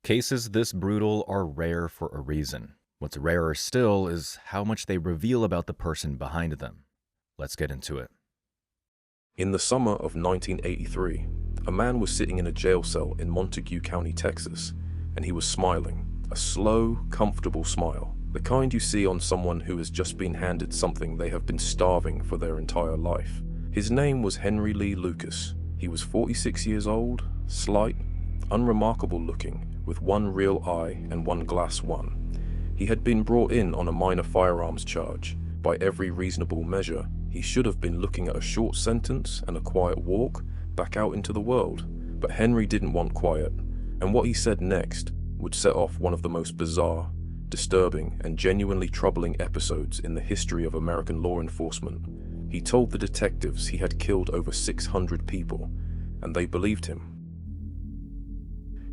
Cases this brutal are rare for a reason. What's rarer still is how much they reveal about the person behind them. Let's get into it. In the summer of 1983, a man was sitting in a jail cell in Montague County, Texas, and he was smiling. A slow, comfortable smile. The kind you see on someone who has just been handed something they have been starving for their entire life. His name was Henry Lee Lucas. He was 46 years old, slight, unremarkable looking, with one real eye and one glass one. He had been brought in on a minor firearms charge. By every reasonable measure, he should have been looking at a short sentence and a quiet walk back out into the world. But Henry didn't want quiet, and what he said next would set off one of the most bizarre, disturbing, and genuinely troubling episodes in the history of American law enforcement. He told the detectives he had killed over 600 people, and they believed him.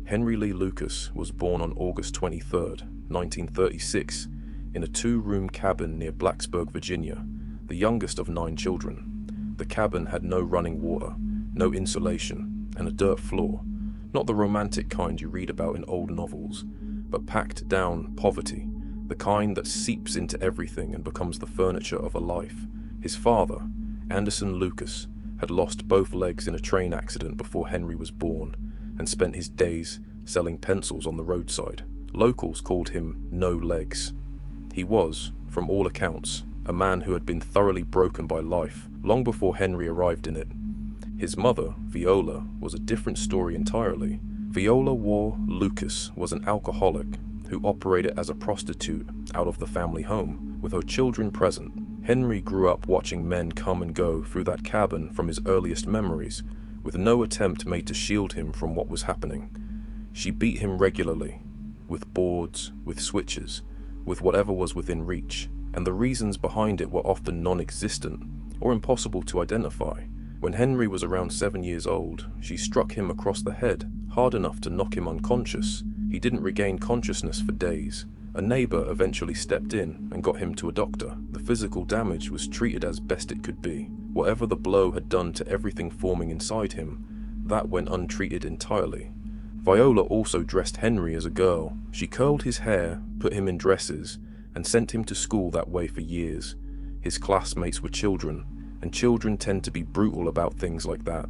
Henry Lee Lucas was born on August 23, 1936, in a two-room cabin near Blacksburg, Virginia, the youngest of 9 children. The cabin had no running water, no insulation, and a dirt floor. Not the romantic kind you read about in old novels, but packed down poverty, the kind that seeps into everything and becomes the furniture of a life. His father, Anderson Lucas, had lost both legs in a train accident before Henry was born, and spent his days selling pencils on the roadside. Locals called him No Legs. He was, from all accounts, a man who had been thoroughly broken by life long before Henry arrived in it. His mother, Viola, was a different story entirely. Viola War Lucas was an alcoholic who operated as a prostitute out of the family home, with her children present. Henry grew up watching men come and go through that cabin from his earliest memories, with no attempt made to shield him from what was happening. She beat him regularly, with boards, with switches, with whatever was within reach, and the reasons behind it were often non-existent or impossible to identify. When Henry was around 7 years old, she struck him across the head, hard enough to knock him unconscious. He didn't regain consciousness for days. A neighbor eventually stepped in and got him to a doctor. The physical damage was treated as best it could be. Whatever the blow had done to everything forming inside him, that went untreated entirely. Viola also dressed Henry as a girl. She curled his hair, put him in dresses, and sent him to school that way for years. His classmates were children, and children tend to be brutal about things like that.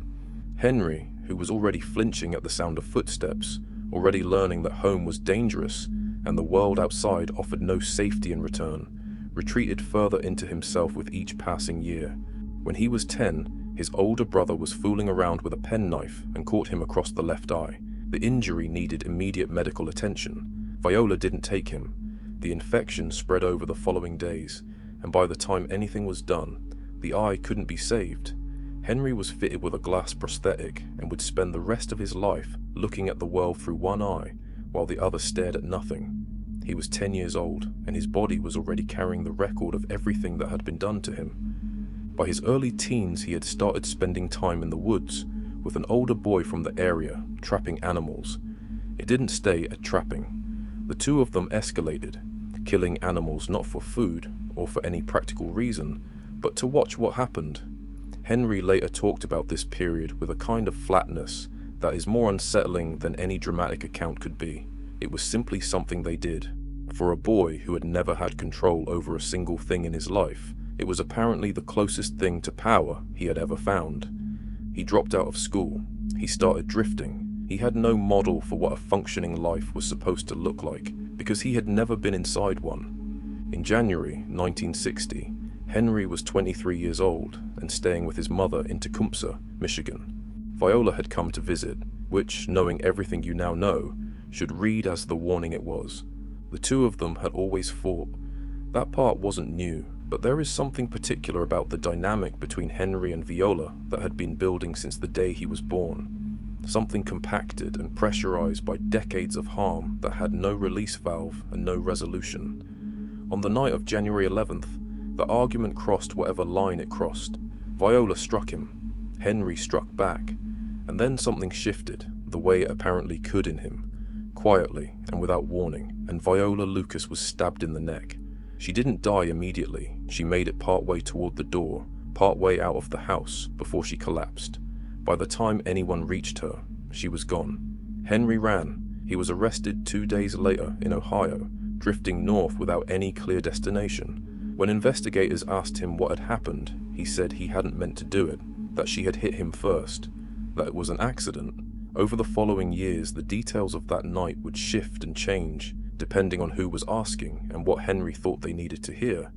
Henry, who was already flinching at the sound of footsteps, already learning that home was dangerous and the world outside offered no safety in return, retreated further into himself with each passing year. When he was 10, his older brother was fooling around with a penknife and caught him across the left eye. The injury needed immediate medical attention. Viola didn't take him. The infection spread over the following days, and by the time anything was done, the eye couldn't be saved. Henry was fitted with a glass prosthetic and would spend the rest of his life looking at the world through one eye, while the other stared at nothing. He was 10 years old, and his body was already carrying the record of everything that had been done to him. By his early teens, he had started spending time in the woods with an older boy from the area, trapping animals. It didn't stay at trapping. The two of them escalated, killing animals not for food or for any practical reason, but to watch what happened. Henry later talked about this period with a kind of flatness that is more unsettling than any dramatic account could be. It was simply something they did. For a boy who had never had control over a single thing in his life, it was apparently the closest thing to power he had ever found. He dropped out of school. He started drifting. He had no model for what a functioning life was supposed to look like, because he had never been inside one. In January 1960, Henry was 23 years old and staying with his mother in Tecumseh, Michigan. Viola had come to visit, which, knowing everything you now know, should read as the warning it was. The two of them had always fought. That part wasn't new, but there is something particular about the dynamic between Henry and Viola that had been building since the day he was born. Something compacted and pressurized by decades of harm that had no release valve and no resolution. On the night of January 11th, the argument crossed whatever line it crossed. Viola struck him. Henry struck back. And then something shifted, the way it apparently could in him, quietly and without warning, and Viola Lucas was stabbed in the neck. She didn't die immediately. She made it partway toward the door, partway out of the house, before she collapsed. By the time anyone reached her, she was gone. Henry ran. He was arrested 2 days later in Ohio, drifting north without any clear destination. When investigators asked him what had happened, he said he hadn't meant to do it, that she had hit him first, that it was an accident. Over the following years, the details of that night would shift and change, depending on who was asking and what Henry thought they needed to hear.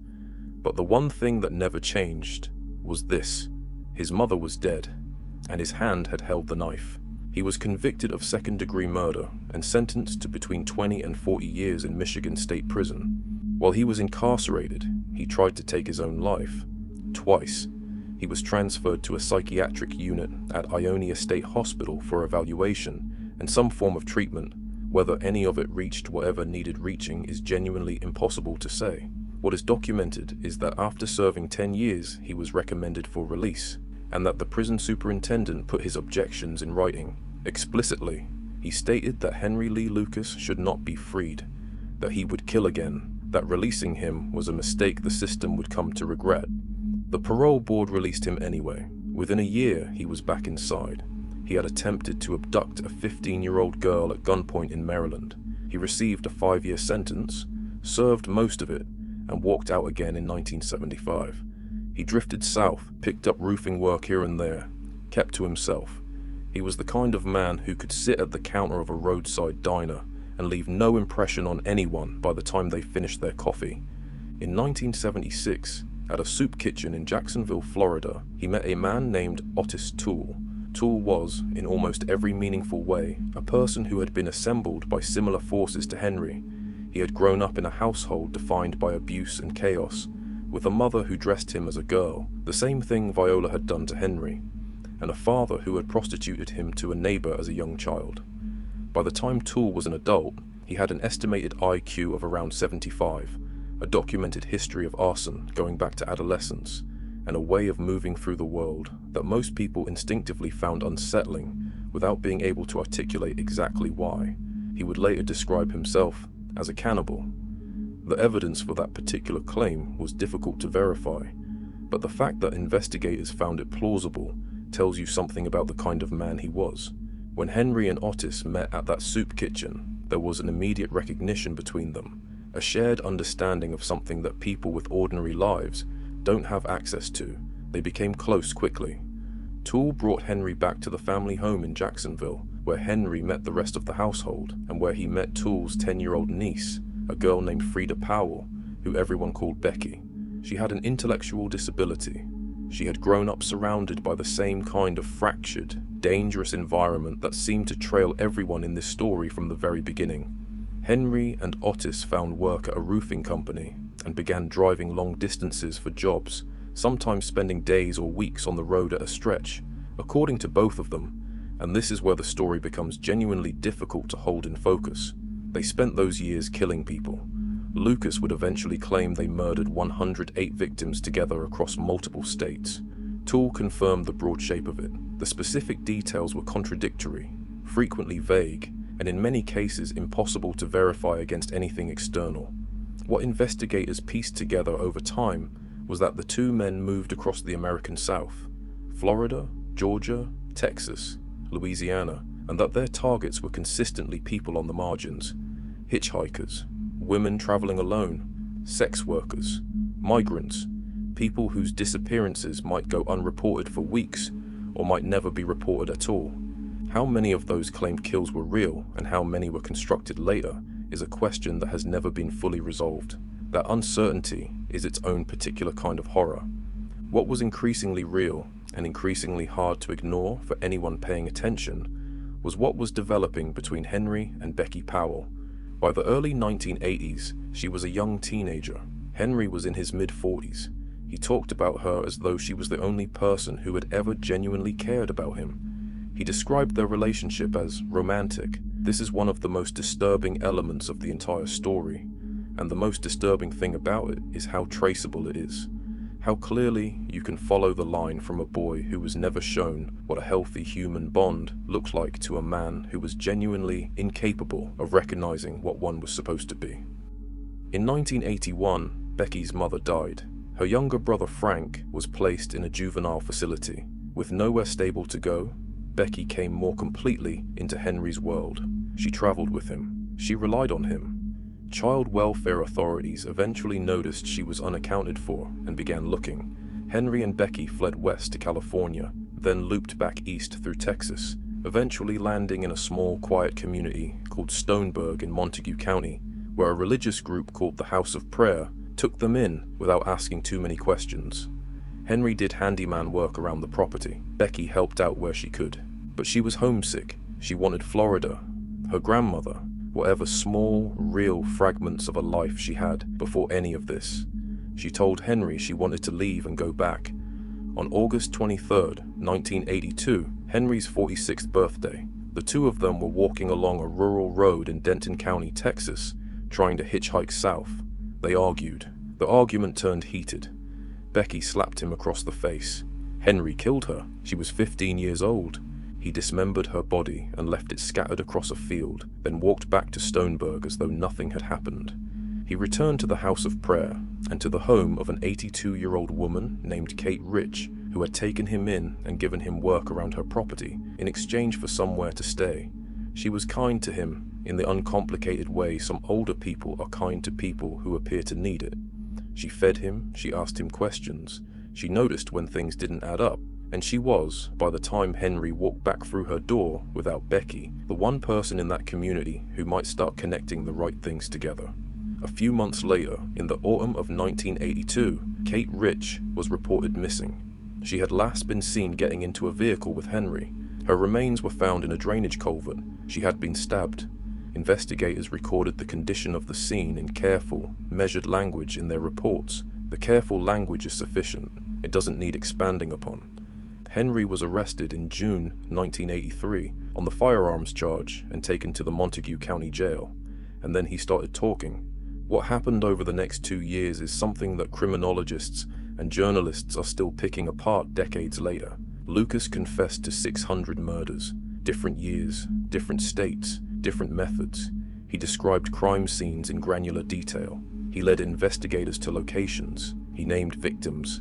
But the one thing that never changed was this: his mother was dead, and his hand had held the knife. He was convicted of second-degree murder and sentenced to between 20 and 40 years in Michigan State Prison. While he was incarcerated, he tried to take his own life. Twice. He was transferred to a psychiatric unit at Ionia State Hospital for evaluation and some form of treatment. Whether any of it reached whatever needed reaching is genuinely impossible to say. What is documented is that after serving 10 years, he was recommended for release, and that the prison superintendent put his objections in writing. Explicitly, he stated that Henry Lee Lucas should not be freed, that he would kill again, that releasing him was a mistake the system would come to regret. The parole board released him anyway. Within a year, he was back inside. He had attempted to abduct a 15-year-old girl at gunpoint in Maryland. He received a 5-year sentence, served most of it, and walked out again in 1975. He drifted south, picked up roofing work here and there, kept to himself. He was the kind of man who could sit at the counter of a roadside diner and leave no impression on anyone by the time they finished their coffee. In 1976, at a soup kitchen in Jacksonville, Florida, he met a man named Otis Toole. Toole was, in almost every meaningful way, a person who had been assembled by similar forces to Henry. He had grown up in a household defined by abuse and chaos, with a mother who dressed him as a girl, the same thing Viola had done to Henry, and a father who had prostituted him to a neighbor as a young child. By the time Toole was an adult, he had an estimated IQ of around 75, a documented history of arson going back to adolescence, and a way of moving through the world that most people instinctively found unsettling without being able to articulate exactly why. He would later describe himself as a cannibal. The evidence for that particular claim was difficult to verify, but the fact that investigators found it plausible tells you something about the kind of man he was. When Henry and Otis met at that soup kitchen, there was an immediate recognition between them, a shared understanding of something that people with ordinary lives don't have access to. They became close quickly. Toole brought Henry back to the family home in Jacksonville, where Henry met the rest of the household, and where he met Toole's 10-year-old niece, a girl named Frida Powell, who everyone called Becky. She had an intellectual disability. She had grown up surrounded by the same kind of fractured, dangerous environment that seemed to trail everyone in this story from the very beginning. Henry and Otis found work at a roofing company and began driving long distances for jobs, sometimes spending days or weeks on the road at a stretch, according to both of them, and this is where the story becomes genuinely difficult to hold in focus. They spent those years killing people. Lucas would eventually claim they murdered 108 victims together across multiple states. Toole confirmed the broad shape of it. The specific details were contradictory, frequently vague, and in many cases impossible to verify against anything external. What investigators pieced together over time was that the two men moved across the American South, Florida, Georgia, Texas, Louisiana, and that their targets were consistently people on the margins: hitchhikers, women traveling alone, sex workers, migrants, people whose disappearances might go unreported for weeks or might never be reported at all. How many of those claimed kills were real and how many were constructed later is a question that has never been fully resolved. That uncertainty is its own particular kind of horror. What was increasingly real and increasingly hard to ignore for anyone paying attention was what was developing between Henry and Becky Powell. By the early 1980s, she was a young teenager. Henry was in his mid-40s. He talked about her as though she was the only person who had ever genuinely cared about him. He described their relationship as romantic. This is one of the most disturbing elements of the entire story, and the most disturbing thing about it is how traceable it is. How clearly you can follow the line from a boy who was never shown what a healthy human bond looked like to a man who was genuinely incapable of recognizing what one was supposed to be. In 1981, Becky's mother died. Her younger brother Frank was placed in a juvenile facility. With nowhere stable to go, Becky came more completely into Henry's world. She traveled with him. She relied on him. Child welfare authorities eventually noticed she was unaccounted for and began looking. Henry and Becky fled west to California, then looped back east through Texas, eventually landing in a small, quiet community called Stoneburg in Montague County, where a religious group called the House of Prayer took them in without asking too many questions. Henry did handyman work around the property. Becky helped out where she could. But she was homesick. She wanted Florida, her grandmother, whatever small, real fragments of a life she had before any of this. She told Henry she wanted to leave and go back. On August 23rd, 1982, Henry's 46th birthday, the two of them were walking along a rural road in Denton County, Texas, trying to hitchhike south. They argued. The argument turned heated. Becky slapped him across the face. Henry killed her. She was 15 years old. He dismembered her body and left it scattered across a field, then walked back to Stoneburg as though nothing had happened. He returned to the House of Prayer and to the home of an 82-year-old woman named Kate Rich, who had taken him in and given him work around her property in exchange for somewhere to stay. She was kind to him in the uncomplicated way some older people are kind to people who appear to need it. She fed him, she asked him questions, she noticed when things didn't add up, and she was, by the time Henry walked back through her door without Becky, the one person in that community who might start connecting the right things together. A few months later, in the autumn of 1982, Kate Rich was reported missing. She had last been seen getting into a vehicle with Henry. Her remains were found in a drainage culvert. She had been stabbed. Investigators recorded the condition of the scene in careful, measured language in their reports. The careful language is sufficient. It doesn't need expanding upon. Henry was arrested in June 1983 on the firearms charge and taken to the Montague County Jail. And then he started talking. What happened over the next 2 years is something that criminologists and journalists are still picking apart decades later. Lucas confessed to 600 murders, different years, different states, different methods. He described crime scenes in granular detail. He led investigators to locations. He named victims.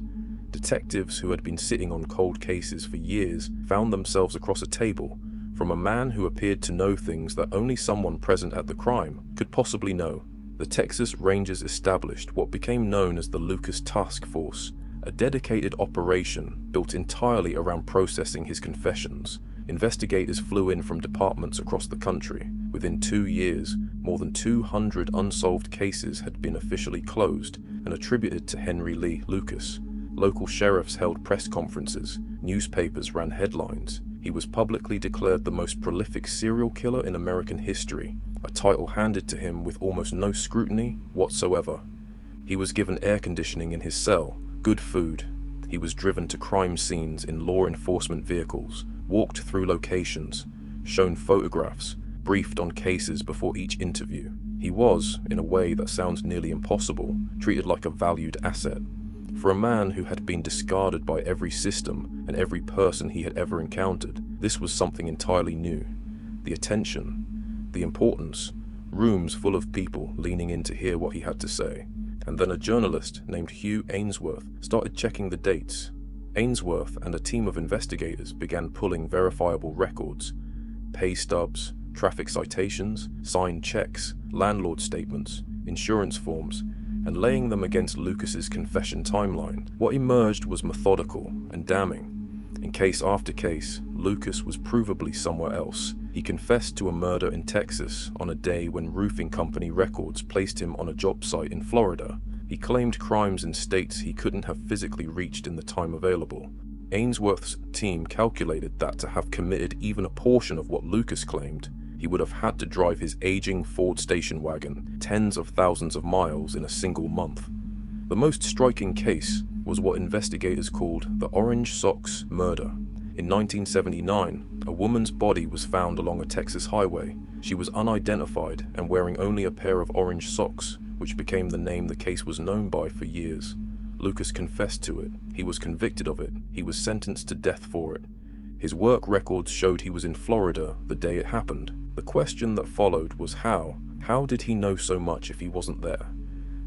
Detectives who had been sitting on cold cases for years found themselves across a table from a man who appeared to know things that only someone present at the crime could possibly know. The Texas Rangers established what became known as the Lucas Task Force, a dedicated operation built entirely around processing his confessions. Investigators flew in from departments across the country. Within 2 years, more than 200 unsolved cases had been officially closed and attributed to Henry Lee Lucas. Local sheriffs held press conferences. Newspapers ran headlines. He was publicly declared the most prolific serial killer in American history, a title handed to him with almost no scrutiny whatsoever. He was given air conditioning in his cell, good food. He was driven to crime scenes in law enforcement vehicles, walked through locations, shown photographs, briefed on cases before each interview. He was, in a way that sounds nearly impossible, treated like a valued asset. For a man who had been discarded by every system and every person he had ever encountered, this was something entirely new. The attention, the importance, rooms full of people leaning in to hear what he had to say. And then a journalist named Hugh Ainsworth started checking the dates. Ainsworth and a team of investigators began pulling verifiable records, pay stubs, traffic citations, signed checks, landlord statements, insurance forms, and laying them against Lucas's confession timeline. What emerged was methodical and damning. In case after case, Lucas was provably somewhere else. He confessed to a murder in Texas on a day when roofing company records placed him on a job site in Florida. He claimed crimes in states he couldn't have physically reached in the time available. Ainsworth's team calculated that to have committed even a portion of what Lucas claimed, he would have had to drive his aging Ford station wagon tens of thousands of miles in a single month. The most striking case was what investigators called the Orange Socks murder. In 1979, a woman's body was found along a Texas highway. She was unidentified and wearing only a pair of orange socks, which became the name the case was known by for years. Lucas confessed to it. He was convicted of it. He was sentenced to death for it. His work records showed he was in Florida the day it happened. The question that followed was how? How did he know so much if he wasn't there?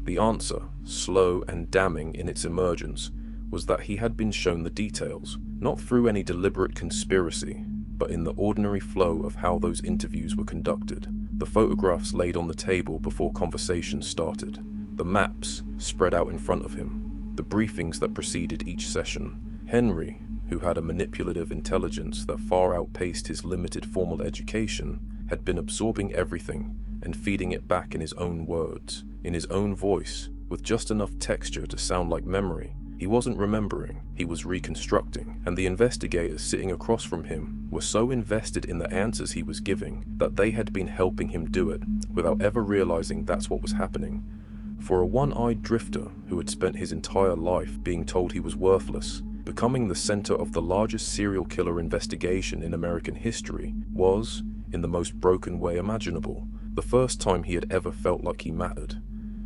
The answer, slow and damning in its emergence, was that he had been shown the details, not through any deliberate conspiracy, but in the ordinary flow of how those interviews were conducted. The photographs laid on the table before conversations started, the maps spread out in front of him, the briefings that preceded each session. Henry, who had a manipulative intelligence that far outpaced his limited formal education, had been absorbing everything and feeding it back in his own words, in his own voice, with just enough texture to sound like memory. He wasn't remembering, he was reconstructing, and the investigators sitting across from him were so invested in the answers he was giving that they had been helping him do it without ever realizing that's what was happening. For a one-eyed drifter who had spent his entire life being told he was worthless, becoming the center of the largest serial killer investigation in American history was, in the most broken way imaginable, the first time he had ever felt like he mattered.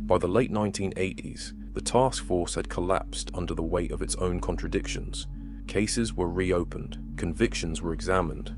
By the late 1980s, the task force had collapsed under the weight of its own contradictions. Cases were reopened, convictions were examined.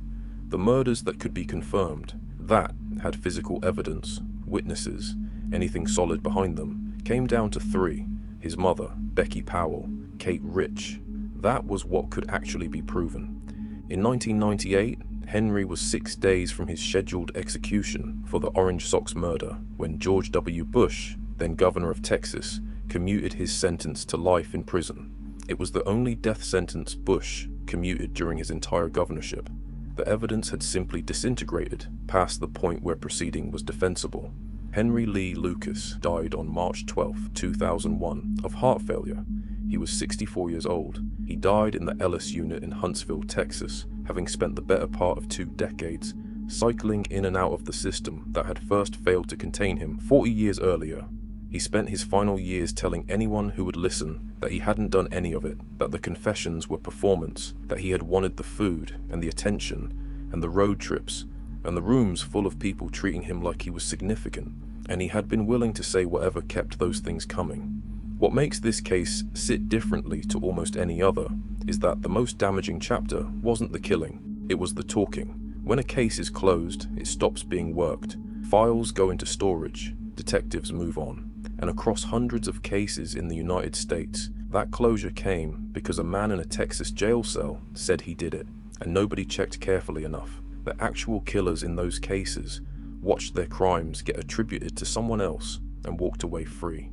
The murders that could be confirmed, that had physical evidence, witnesses, anything solid behind them, came down to three: his mother, Becky Powell, Kate Rich. That was what could actually be proven. In 1998, Henry was 6 days from his scheduled execution for the Orange Sox murder when George W. Bush, then governor of Texas, commuted his sentence to life in prison. It was the only death sentence Bush commuted during his entire governorship. The evidence had simply disintegrated past the point where proceeding was defensible. Henry Lee Lucas died on March 12, 2001, of heart failure. He was 64 years old. He died in the Ellis unit in Huntsville, Texas, having spent the better part of 2 decades cycling in and out of the system that had first failed to contain him 40 years earlier. He spent his final years telling anyone who would listen that he hadn't done any of it, that the confessions were performance, that he had wanted the food and the attention and the road trips and the rooms full of people treating him like he was significant, and he had been willing to say whatever kept those things coming. What makes this case sit differently to almost any other is that the most damaging chapter wasn't the killing, it was the talking. When a case is closed, it stops being worked. Files go into storage, detectives move on. And across hundreds of cases in the United States, that closure came because a man in a Texas jail cell said he did it, and nobody checked carefully enough. The actual killers in those cases watched their crimes get attributed to someone else and walked away free.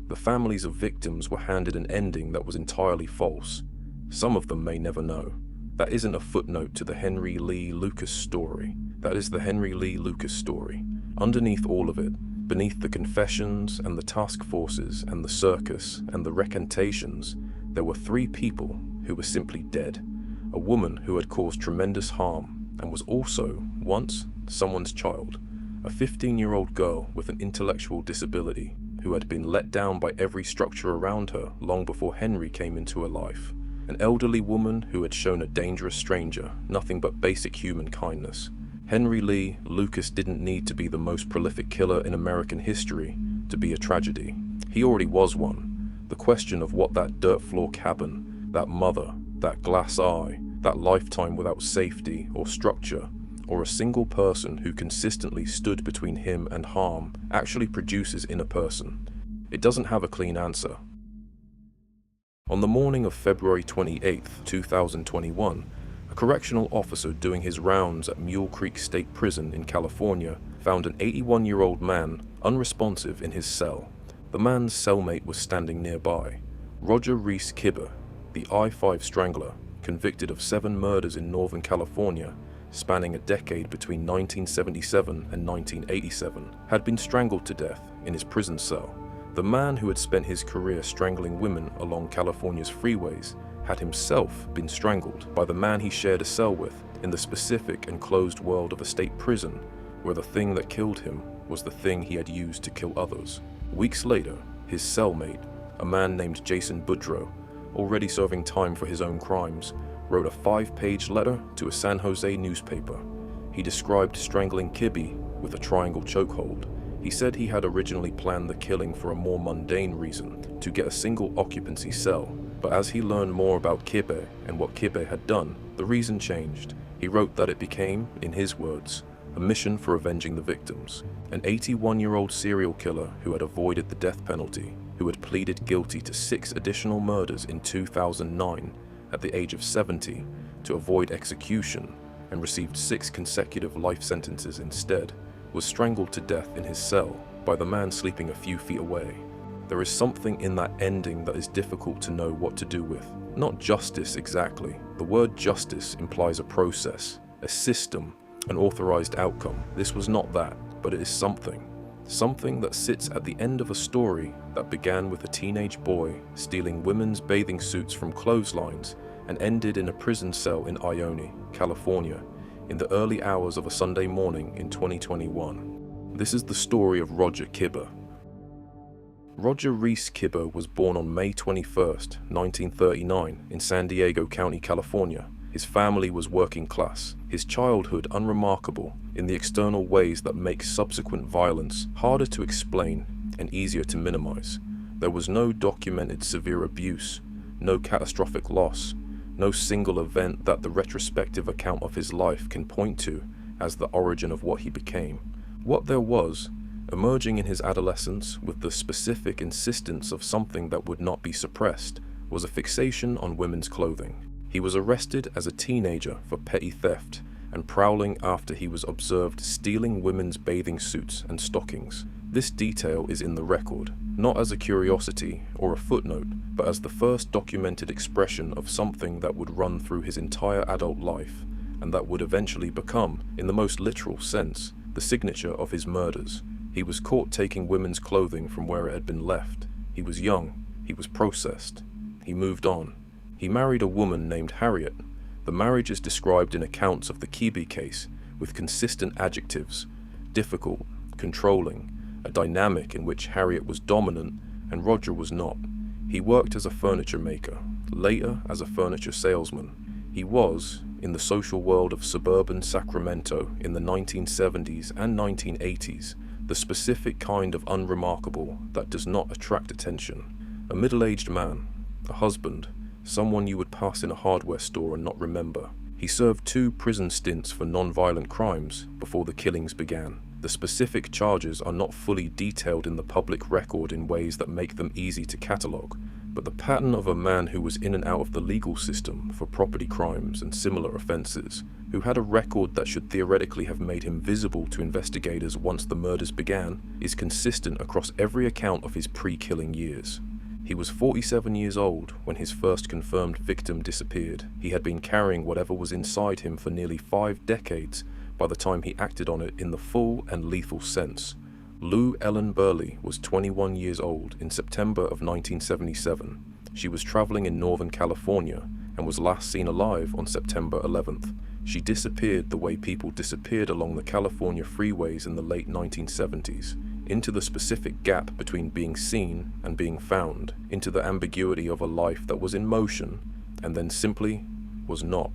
The families of victims were handed an ending that was entirely false. Some of them may never know. That isn't a footnote to the Henry Lee Lucas story. That is the Henry Lee Lucas story. Underneath all of it, beneath the confessions and the task forces and the circus and the recantations, there were 3 people who were simply dead. A woman who had caused tremendous harm and was also, once, someone's child. A 15-year-old girl with an intellectual disability who had been let down by every structure around her long before Henry came into her life. An elderly woman who had shown a dangerous stranger nothing but basic human kindness. Henry Lee Lucas didn't need to be the most prolific killer in American history to be a tragedy. He already was one. The question of what that dirt floor cabin, that mother, that glass eye, that lifetime without safety or structure, or a single person who consistently stood between him and harm actually produces in a person. It doesn't have a clean answer. On the morning of February 28, 2021, a correctional officer doing his rounds at Mule Creek State Prison in California found an 81-year-old man unresponsive in his cell. The man's cellmate was standing nearby. Roger Reese Kibbe, the I-5 strangler, convicted of 7 murders in Northern California, spanning a decade between 1977 and 1987, had been strangled to death in his prison cell. The man who had spent his career strangling women along California's freeways had himself been strangled by the man he shared a cell with in the specific and closed world of a state prison, where the thing that killed him was the thing he had used to kill others. Weeks later, his cellmate, a man named Jason Boudreaux, already serving time for his own crimes, wrote a 5-page letter to a San Jose newspaper. He described strangling Kibbe with a triangle chokehold. He said he had originally planned the killing for a more mundane reason, to get a single occupancy cell, but as he learned more about Kibbe and what Kibbe had done, the reason changed. He wrote that it became, in his words, a mission for avenging the victims. An 81-year-old serial killer who had avoided the death penalty, who had pleaded guilty to 6 additional murders in 2009 at the age of 70 to avoid execution, and received 6 consecutive life sentences instead, was strangled to death in his cell by the man sleeping a few feet away. There is something in that ending that is difficult to know what to do with. Not justice exactly. The word justice implies a process, a system, an authorized outcome. This was not that, but it is something. Something that sits at the end of a story that began with a teenage boy stealing women's bathing suits from clotheslines and ended in a prison cell in Ione, California, in the early hours of a Sunday morning in 2021. This is the story of Roger Kibbe. Roger Reese Kibbe was born on May 21, 1939, in San Diego County, California. His family was working class, his childhood unremarkable in the external ways that make subsequent violence harder to explain and easier to minimize. There was no documented severe abuse, no catastrophic loss, no single event that the retrospective account of his life can point to as the origin of what he became. What there was, emerging in his adolescence with the specific insistence of something that would not be suppressed, was a fixation on women's clothing. He was arrested as a teenager for petty theft and prowling after he was observed stealing women's bathing suits and stockings. This detail is in the record, not as a curiosity or a footnote, but as the first documented expression of something that would run through his entire adult life, and that would eventually become, in the most literal sense, the signature of his murders. He was caught taking women's clothing from where it had been left. He was young. He was processed. He moved on. He married a woman named Harriet. The marriage is described in accounts of the Kibbe case with consistent adjectives: difficult, controlling, a dynamic in which Harriet was dominant and Roger was not. He worked as a furniture maker, later as a furniture salesman. He was, in the social world of suburban Sacramento in the 1970s and 1980s, the specific kind of unremarkable that does not attract attention. A middle-aged man, a husband, someone you would pass in a hardware store and not remember. He served 2 prison stints for non-violent crimes before the killings began. The specific charges are not fully detailed in the public record in ways that make them easy to catalogue, but the pattern of a man who was in and out of the legal system for property crimes and similar offences, who had a record that should theoretically have made him visible to investigators once the murders began, is consistent across every account of his pre-killing years. He was 47 years old when his first confirmed victim disappeared. He had been carrying whatever was inside him for nearly 5 decades by the time he acted on it in the full and lethal sense. Lou Ellen Burley was 21 years old in September of 1977. She was traveling in Northern California and was last seen alive on September 11th. She disappeared the way people disappeared along the California freeways in the late 1970s, into the specific gap between being seen and being found, into the ambiguity of a life that was in motion and then simply was not.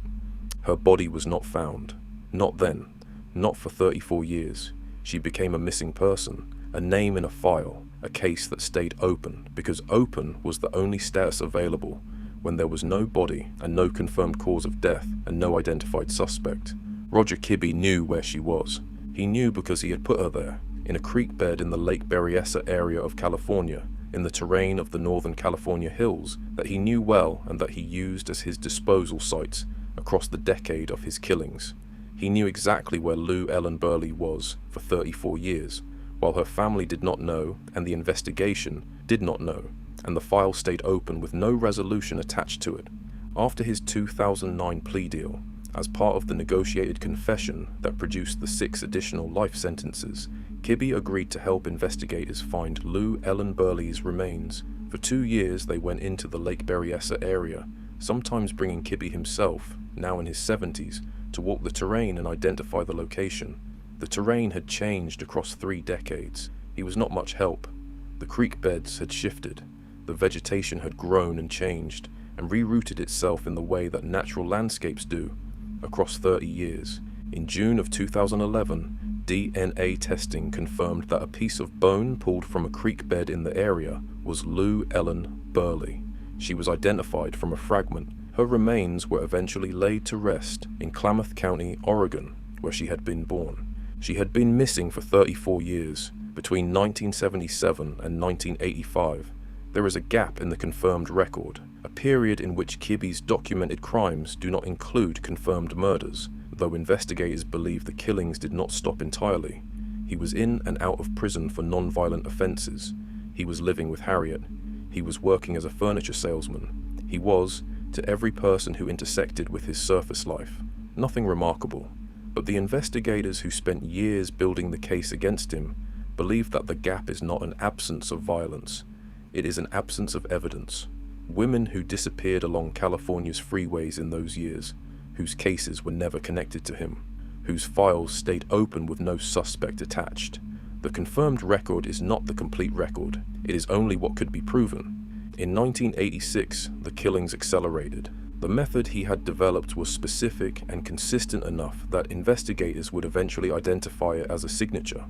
Her body was not found. Not then. Not for 34 years. She became a missing person, a name in a file, a case that stayed open, because open was the only status available when there was no body and no confirmed cause of death and no identified suspect. Roger Kibbe knew where she was. He knew because he had put her there, in a creek bed in the Lake Berryessa area of California, in the terrain of the Northern California hills that he knew well and that he used as his disposal sites across the decade of his killings. He knew exactly where Lou Ellen Burley was for 34 years, while her family did not know and the investigation did not know, and the file stayed open with no resolution attached to it. After his 2009 plea deal, as part of the negotiated confession that produced the 6 additional life sentences, Kibbe agreed to help investigators find Lou Ellen Burley's remains. For 2 years they went into the Lake Berryessa area, sometimes bringing Kibbe himself, now in his 70s, to walk the terrain and identify the location. The terrain had changed across 3 decades. He was not much help. The creek beds had shifted. The vegetation had grown and changed and rerouted itself in the way that natural landscapes do across 30 years. In June of 2011, DNA testing confirmed that a piece of bone pulled from a creek bed in the area was Lou Ellen Burley. She was identified from a fragment. Her remains were eventually laid to rest in Klamath County, Oregon, where she had been born. She had been missing for 34 years, between 1977 and 1985. There is a gap in the confirmed record, a period in which Kibbe's documented crimes do not include confirmed murders. Though investigators believe the killings did not stop entirely, he was in and out of prison for non-violent offenses. He was living with Harriet. He was working as a furniture salesman. He was, to every person who intersected with his surface life, nothing remarkable. But the investigators who spent years building the case against him believe that the gap is not an absence of violence. It is an absence of evidence. Women who disappeared along California's freeways in those years, whose cases were never connected to him, whose files stayed open with no suspect attached. The confirmed record is not the complete record. It is only what could be proven. In 1986, the killings accelerated. The method he had developed was specific and consistent enough that investigators would eventually identify it as a signature.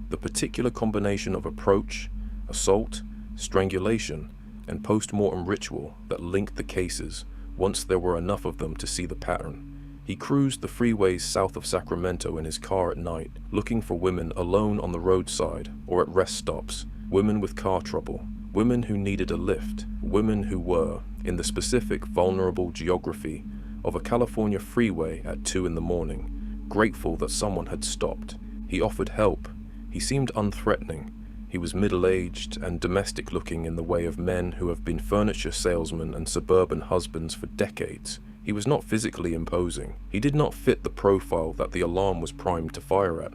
The particular combination of approach, assault, strangulation, and post-mortem ritual that linked the cases, once there were enough of them to see the pattern. He cruised the freeways south of Sacramento in his car at night, looking for women alone on the roadside or at rest stops, women with car trouble, women who needed a lift, women who were, in the specific vulnerable geography of a California freeway at 2 in the morning, grateful that someone had stopped. He offered help. He seemed unthreatening. He was middle-aged and domestic-looking in the way of men who have been furniture salesmen and suburban husbands for decades. He was not physically imposing. He did not fit the profile that the alarm was primed to fire at.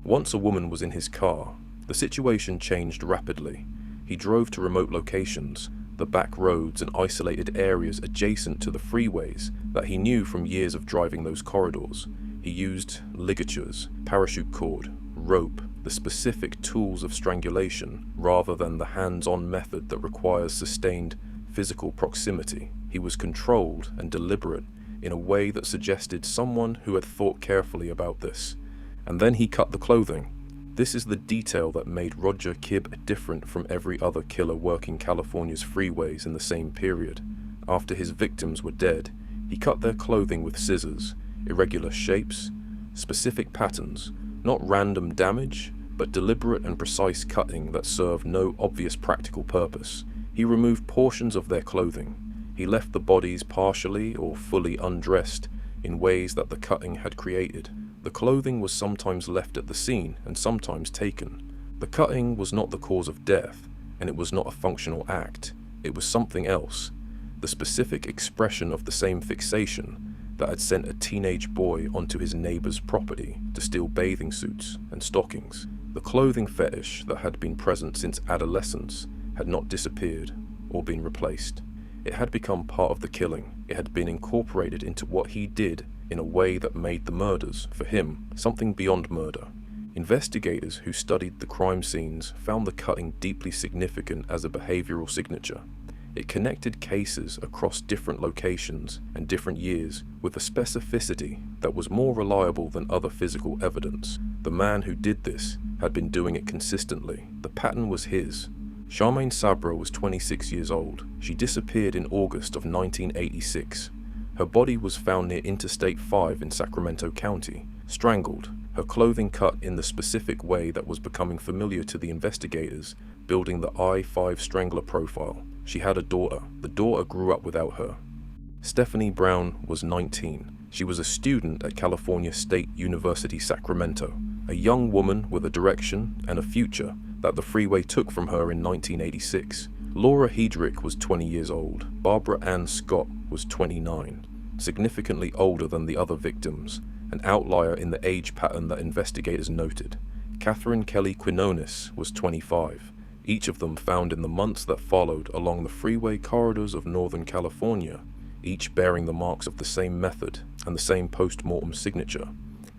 Once a woman was in his car, the situation changed rapidly. He drove to remote locations, the back roads and isolated areas adjacent to the freeways that he knew from years of driving those corridors. He used ligatures, parachute cord, rope, the specific tools of strangulation, rather than the hands-on method that requires sustained physical proximity. He was controlled and deliberate in a way that suggested someone who had thought carefully about this. And then he cut the clothing. This is the detail that made Roger Kibb different from every other killer working California's freeways in the same period. After his victims were dead, he cut their clothing with scissors, irregular shapes, specific patterns, not random damage, but deliberate and precise cutting that served no obvious practical purpose. He removed portions of their clothing. He left the bodies partially or fully undressed in ways that the cutting had created. The clothing was sometimes left at the scene and sometimes taken. The cutting was not the cause of death, and it was not a functional act. It was something else. The specific expression of the same fixation that had sent a teenage boy onto his neighbor's property to steal bathing suits and stockings. The clothing fetish that had been present since adolescence had not disappeared or been replaced. It had become part of the killing. It had been incorporated into what he did in a way that made the murders, for him, something beyond murder. Investigators who studied the crime scenes found the cutting deeply significant as a behavioral signature. It connected cases across different locations and different years with a specificity that was more reliable than other physical evidence. The man who did this had been doing it consistently. The pattern was his. Charmaine Sabra was 26 years old. She disappeared in August of 1986. Her body was found near Interstate 5 in Sacramento County, strangled, her clothing cut in the specific way that was becoming familiar to the investigators, building the I-5 strangler profile. She had a daughter. The daughter grew up without her. Stephanie Brown was 19. She was a student at California State University, Sacramento, a young woman with a direction and a future that the freeway took from her in 1986. Laura Hedrick was 20 years old. Barbara Ann Scott was 29, significantly older than the other victims, an outlier in the age pattern that investigators noted. Catherine Kelly Quinones was 25, each of them found in the months that followed along the freeway corridors of Northern California, each bearing the marks of the same method and the same post-mortem signature.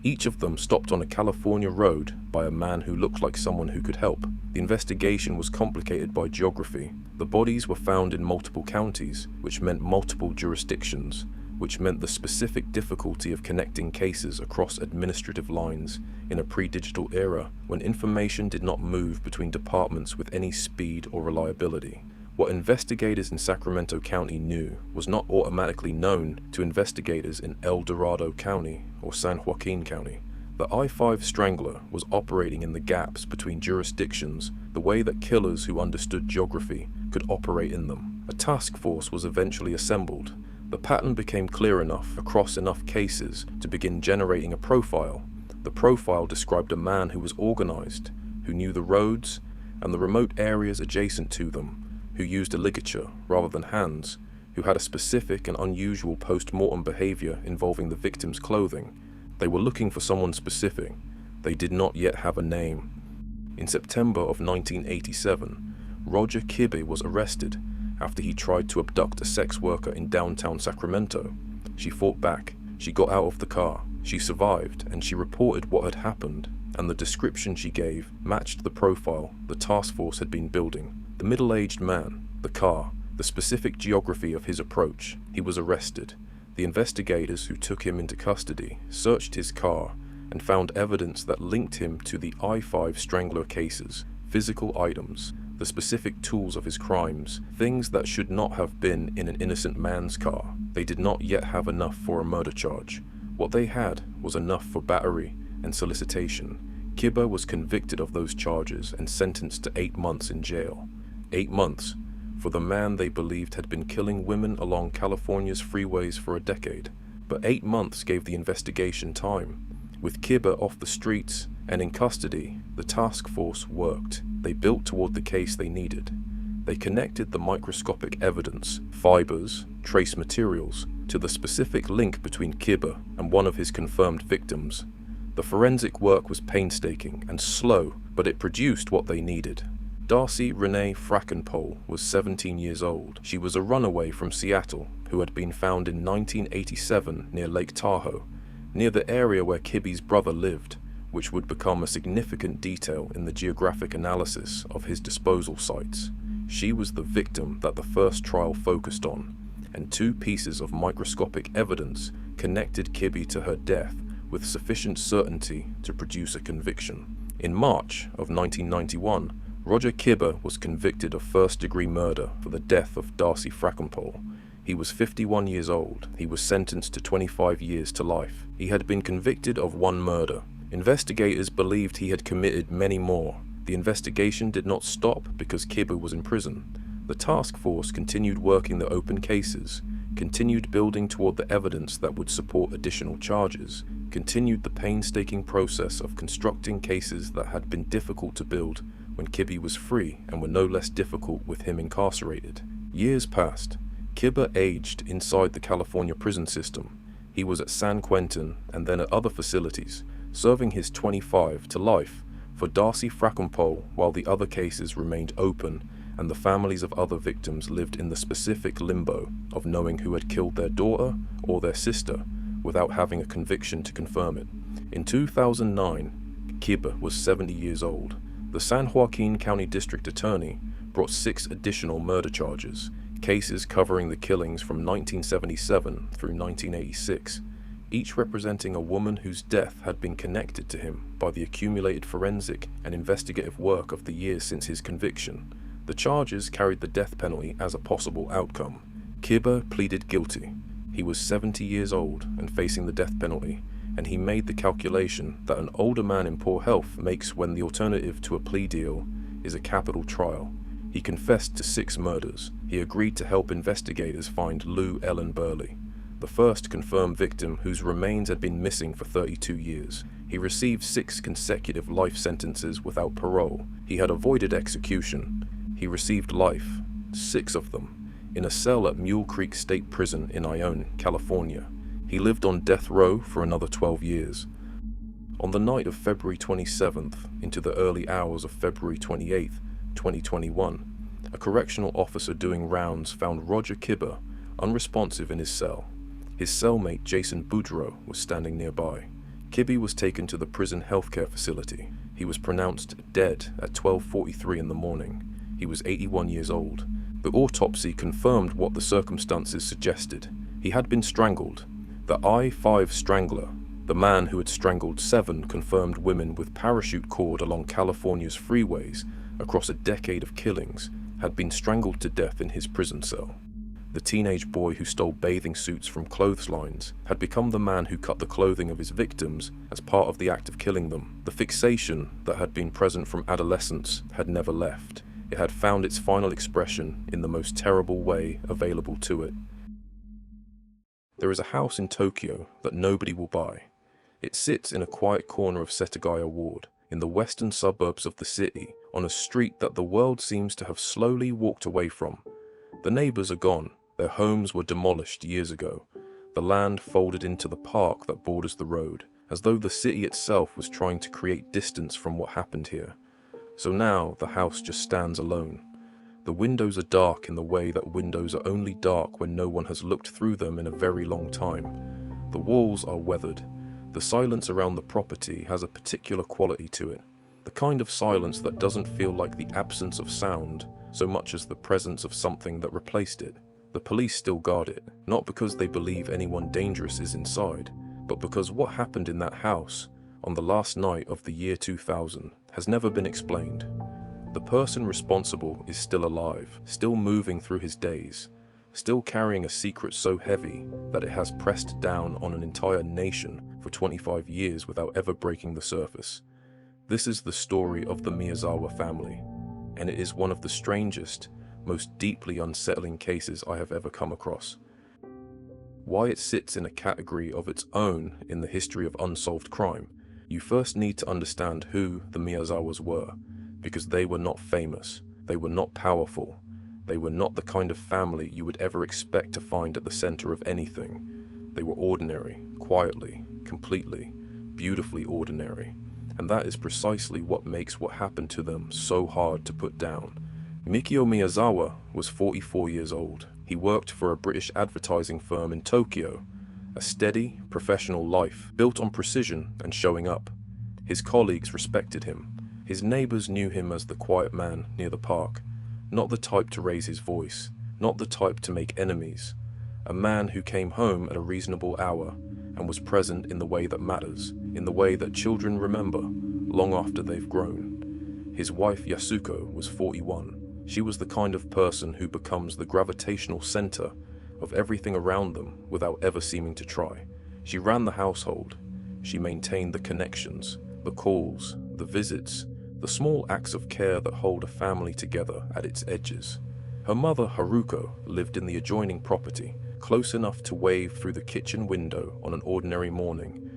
Each of them stopped on a California road by a man who looked like someone who could help. The investigation was complicated by geography. The bodies were found in multiple counties, which meant multiple jurisdictions, which meant the specific difficulty of connecting cases across administrative lines in a pre-digital era when information did not move between departments with any speed or reliability. What investigators in Sacramento County knew was not automatically known to investigators in El Dorado County or San Joaquin County. The I-5 strangler was operating in the gaps between jurisdictions the way that killers who understood geography could operate in them. A task force was eventually assembled. The pattern became clear enough across enough cases to begin generating a profile. The profile described a man who was organized, who knew the roads and the remote areas adjacent to them, who used a ligature rather than hands, who had a specific and unusual post-mortem behavior involving the victim's clothing. They were looking for someone specific. They did not yet have a name. In September of 1987, Roger Kibbe was arrested after he tried to abduct a sex worker in downtown Sacramento. She fought back, she got out of the car, she survived, and she reported what had happened, and the description she gave matched the profile the task force had been building. The middle-aged man, the car, the specific geography of his approach. He was arrested. The investigators who took him into custody searched his car and found evidence that linked him to the I-5 Strangler cases, physical items, the specific tools of his crimes, things that should not have been in an innocent man's car. They did not yet have enough for a murder charge. What they had was enough for battery and solicitation. Kibbe was convicted of those charges and sentenced to 8 months in jail. 8 months for the man they believed had been killing women along California's freeways for a decade. But 8 months gave the investigation time. With Kibbe off the streets and in custody, the task force worked. They built toward the case they needed. They connected the microscopic evidence, fibers, trace materials, to the specific link between Kibbe and one of his confirmed victims. The forensic work was painstaking and slow, but it produced what they needed. Darcy Renee Frackenpole was 17 years old. She was a runaway from Seattle who had been found in 1987 near Lake Tahoe, near the area where Kibbe's brother lived, which would become a significant detail in the geographic analysis of his disposal sites. She was the victim that the first trial focused on, and 2 pieces of microscopic evidence connected Kibbe to her death with sufficient certainty to produce a conviction. In March of 1991, Roger Kibbe was convicted of first-degree murder for the death of Darcy Frackenpole. He was 51 years old. He was sentenced to 25 years to life. He had been convicted of 1 murder. Investigators believed he had committed many more. The investigation did not stop because Kibbe was in prison. The task force continued working the open cases, continued building toward the evidence that would support additional charges, continued the painstaking process of constructing cases that had been difficult to build when Kibbe was free and were no less difficult with him incarcerated. Years passed. Kibbe aged inside the California prison system. He was at San Quentin and then at other facilities, serving his 25 to life for Darcy Frackenpole while the other cases remained open and the families of other victims lived in the specific limbo of knowing who had killed their daughter or their sister without having a conviction to confirm it. In 2009, Kibbe was 70 years old. The San Joaquin County District Attorney brought 6 additional murder charges, cases covering the killings from 1977 through 1986, each representing a woman whose death had been connected to him by the accumulated forensic and investigative work of the years since his conviction. The charges carried the death penalty as a possible outcome. Kibbe pleaded guilty. He was 70 years old and facing the death penalty, and he made the calculation that an older man in poor health makes when the alternative to a plea deal is a capital trial. He confessed to 6 murders. He agreed to help investigators find Lou Ellen Burley, the first confirmed victim whose remains had been missing for 32 years. He received 6 consecutive life sentences without parole. He had avoided execution. He received life, 6 of them, in a cell at Mule Creek State Prison in Ione, California. He lived on death row for another 12 years. On the night of February 27th into the early hours of February 28th, 2021, a correctional officer doing rounds found Roger Kibbe unresponsive in his cell. His cellmate Jason Boudreau was standing nearby. Kibbe was taken to the prison healthcare facility. He was pronounced dead at 12:43 in the morning. He was 81 years old. The autopsy confirmed what the circumstances suggested. He had been strangled. The I-5 Strangler, the man who had strangled 7 confirmed women with parachute cord along California's freeways across a decade of killings, had been strangled to death in his prison cell. The teenage boy who stole bathing suits from clotheslines had become the man who cut the clothing of his victims as part of the act of killing them. The fixation that had been present from adolescence had never left. It had found its final expression in the most terrible way available to it. There is a house in Tokyo that nobody will buy. It sits in a quiet corner of Setagaya Ward, in the western suburbs of the city, on a street that the world seems to have slowly walked away from. The neighbors are gone. Their homes were demolished years ago. The land folded into the park that borders the road, as though the city itself was trying to create distance from what happened here. So now the house just stands alone. The windows are dark in the way that windows are only dark when no one has looked through them in a very long time. The walls are weathered. The silence around the property has a particular quality to it. The kind of silence that doesn't feel like the absence of sound, so much as the presence of something that replaced it. The police still guard it, not because they believe anyone dangerous is inside, but because what happened in that house on the last night of the year 2000 has never been explained. The person responsible is still alive, still moving through his days, still carrying a secret so heavy that it has pressed down on an entire nation for 25 years without ever breaking the surface. This is the story of the Miyazawa family, and it is one of the strangest, most deeply unsettling cases I have ever come across. Why it sits in a category of its own in the history of unsolved crime, you first need to understand who the Miyazawas were, because they were not famous, they were not powerful, they were not the kind of family you would ever expect to find at the center of anything. They were ordinary, quietly, completely, beautifully ordinary, and that is precisely what makes what happened to them so hard to put down. Mikio Miyazawa was 44 years old. He worked for a British advertising firm in Tokyo, a steady, professional life built on precision and showing up. His colleagues respected him. His neighbors knew him as the quiet man near the park, not the type to raise his voice, not the type to make enemies, a man who came home at a reasonable hour and was present in the way that matters, in the way that children remember long after they've grown. His wife Yasuko was 41. She was the kind of person who becomes the gravitational center of everything around them without ever seeming to try. She ran the household. She maintained the connections, the calls, the visits, the small acts of care that hold a family together at its edges. Her mother, Haruko, lived in the adjoining property, close enough to wave through the kitchen window on an ordinary morning,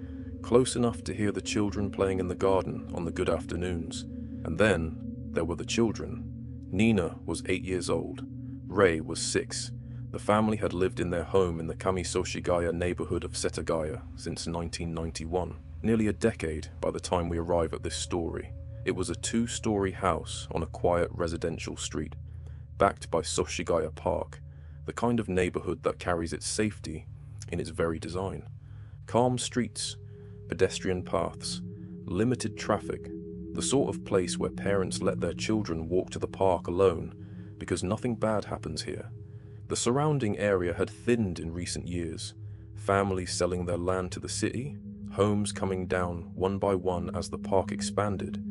close enough to hear the children playing in the garden on the good afternoons. And then there were the children. Nina was 8 years old. Rei was 6. The family had lived in their home in the Kamisoshigaya neighborhood of Setagaya since 1991, nearly a decade by the time we arrive at this story. It was a 2-story house on a quiet residential street, backed by Soshigaya Park, the kind of neighborhood that carries its safety in its very design. Calm streets, pedestrian paths, limited traffic, the sort of place where parents let their children walk to the park alone because nothing bad happens here. The surrounding area had thinned in recent years, families selling their land to the city, homes coming down one by one as the park expanded.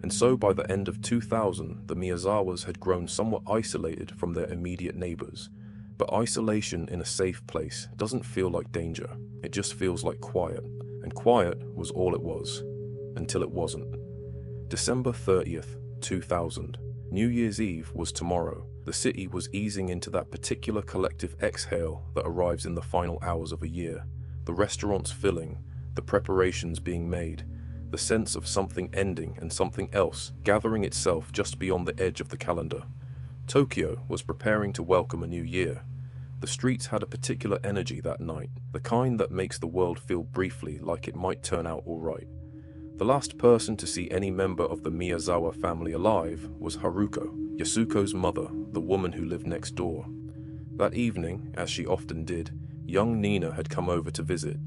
And so by the end of 2000, the Miyazawas had grown somewhat isolated from their immediate neighbors. But isolation in a safe place doesn't feel like danger. It just feels like quiet. And quiet was all it was. Until it wasn't. December 30th, 2000. New Year's Eve was tomorrow. The city was easing into that particular collective exhale that arrives in the final hours of a year. The restaurants filling, the preparations being made, the sense of something ending and something else gathering itself just beyond the edge of the calendar. Tokyo was preparing to welcome a new year. The streets had a particular energy that night, the kind that makes the world feel briefly like it might turn out all right. The last person to see any member of the Miyazawa family alive was Haruko, Yasuko's mother, the woman who lived next door. That evening, as she often did, young Nina had come over to visit,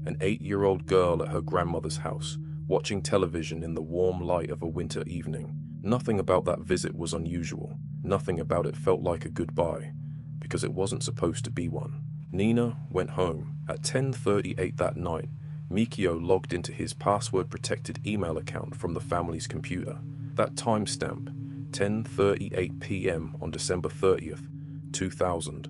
an 8-year-old girl at her grandmother's house, watching television in the warm light of a winter evening. Nothing about that visit was unusual. Nothing about it felt like a goodbye, because it wasn't supposed to be one. Nina went home. At 10:38 that night, Mikio logged into his password-protected email account from the family's computer. That timestamp, 10:38 p.m. on December 30th, 2000,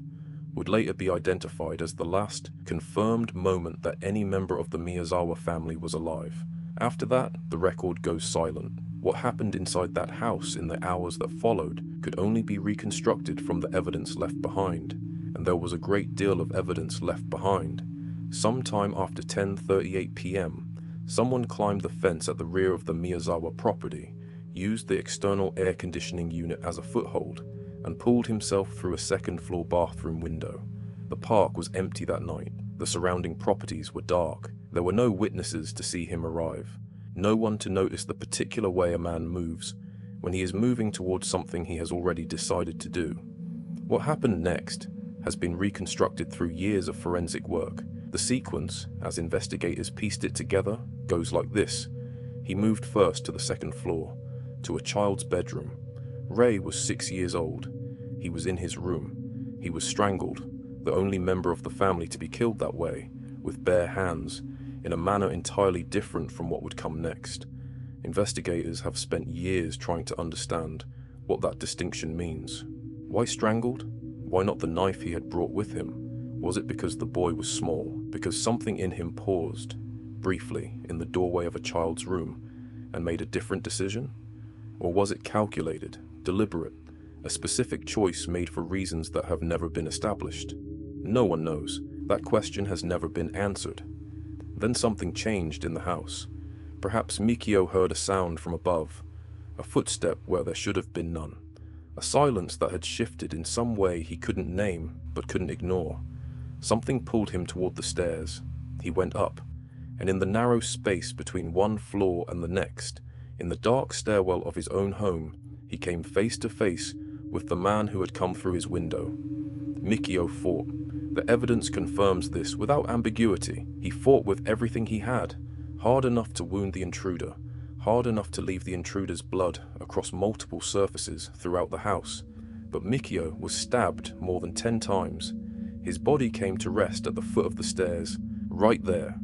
would later be identified as the last confirmed moment that any member of the Miyazawa family was alive. After that, the record goes silent. What happened inside that house in the hours that followed could only be reconstructed from the evidence left behind. and there was a great deal of evidence left behind. Sometime after 10:38 p.m., someone climbed the fence at the rear of the Miyazawa property, used the external air conditioning unit as a foothold, and pulled himself through a second-floor bathroom window. The park was empty that night. The surrounding properties were dark. There were no witnesses to see him arrive. No one to notice the particular way a man moves when he is moving towards something he has already decided to do. What happened next has been reconstructed through years of forensic work. The sequence, as investigators pieced it together, goes like this. He moved first to the second floor, to a child's bedroom. Ray was 6 years old. He was in his room. He was strangled, the only member of the family to be killed that way, with bare hands, in a manner entirely different from what would come next. Investigators have spent years trying to understand what that distinction means. Why strangled? Why not the knife he had brought with him? Was it because the boy was small? Because something in him paused, briefly, in the doorway of a child's room, and made a different decision? Or was it calculated, deliberate, a specific choice made for reasons that have never been established? No one knows. That question has never been answered. Then something changed in the house. Perhaps Mikio heard a sound from above, a footstep where there should have been none, a silence that had shifted in some way he couldn't name but couldn't ignore. Something pulled him toward the stairs. He went up, and in the narrow space between one floor and the next, in the dark stairwell of his own home, he came face to face with the man who had come through his window. Mikio fought. The evidence confirms this without ambiguity. He fought with everything he had, hard enough to wound the intruder, hard enough to leave the intruder's blood across multiple surfaces throughout the house. But Mikio was stabbed more than 10 times. His body came to rest at the foot of the stairs, right there.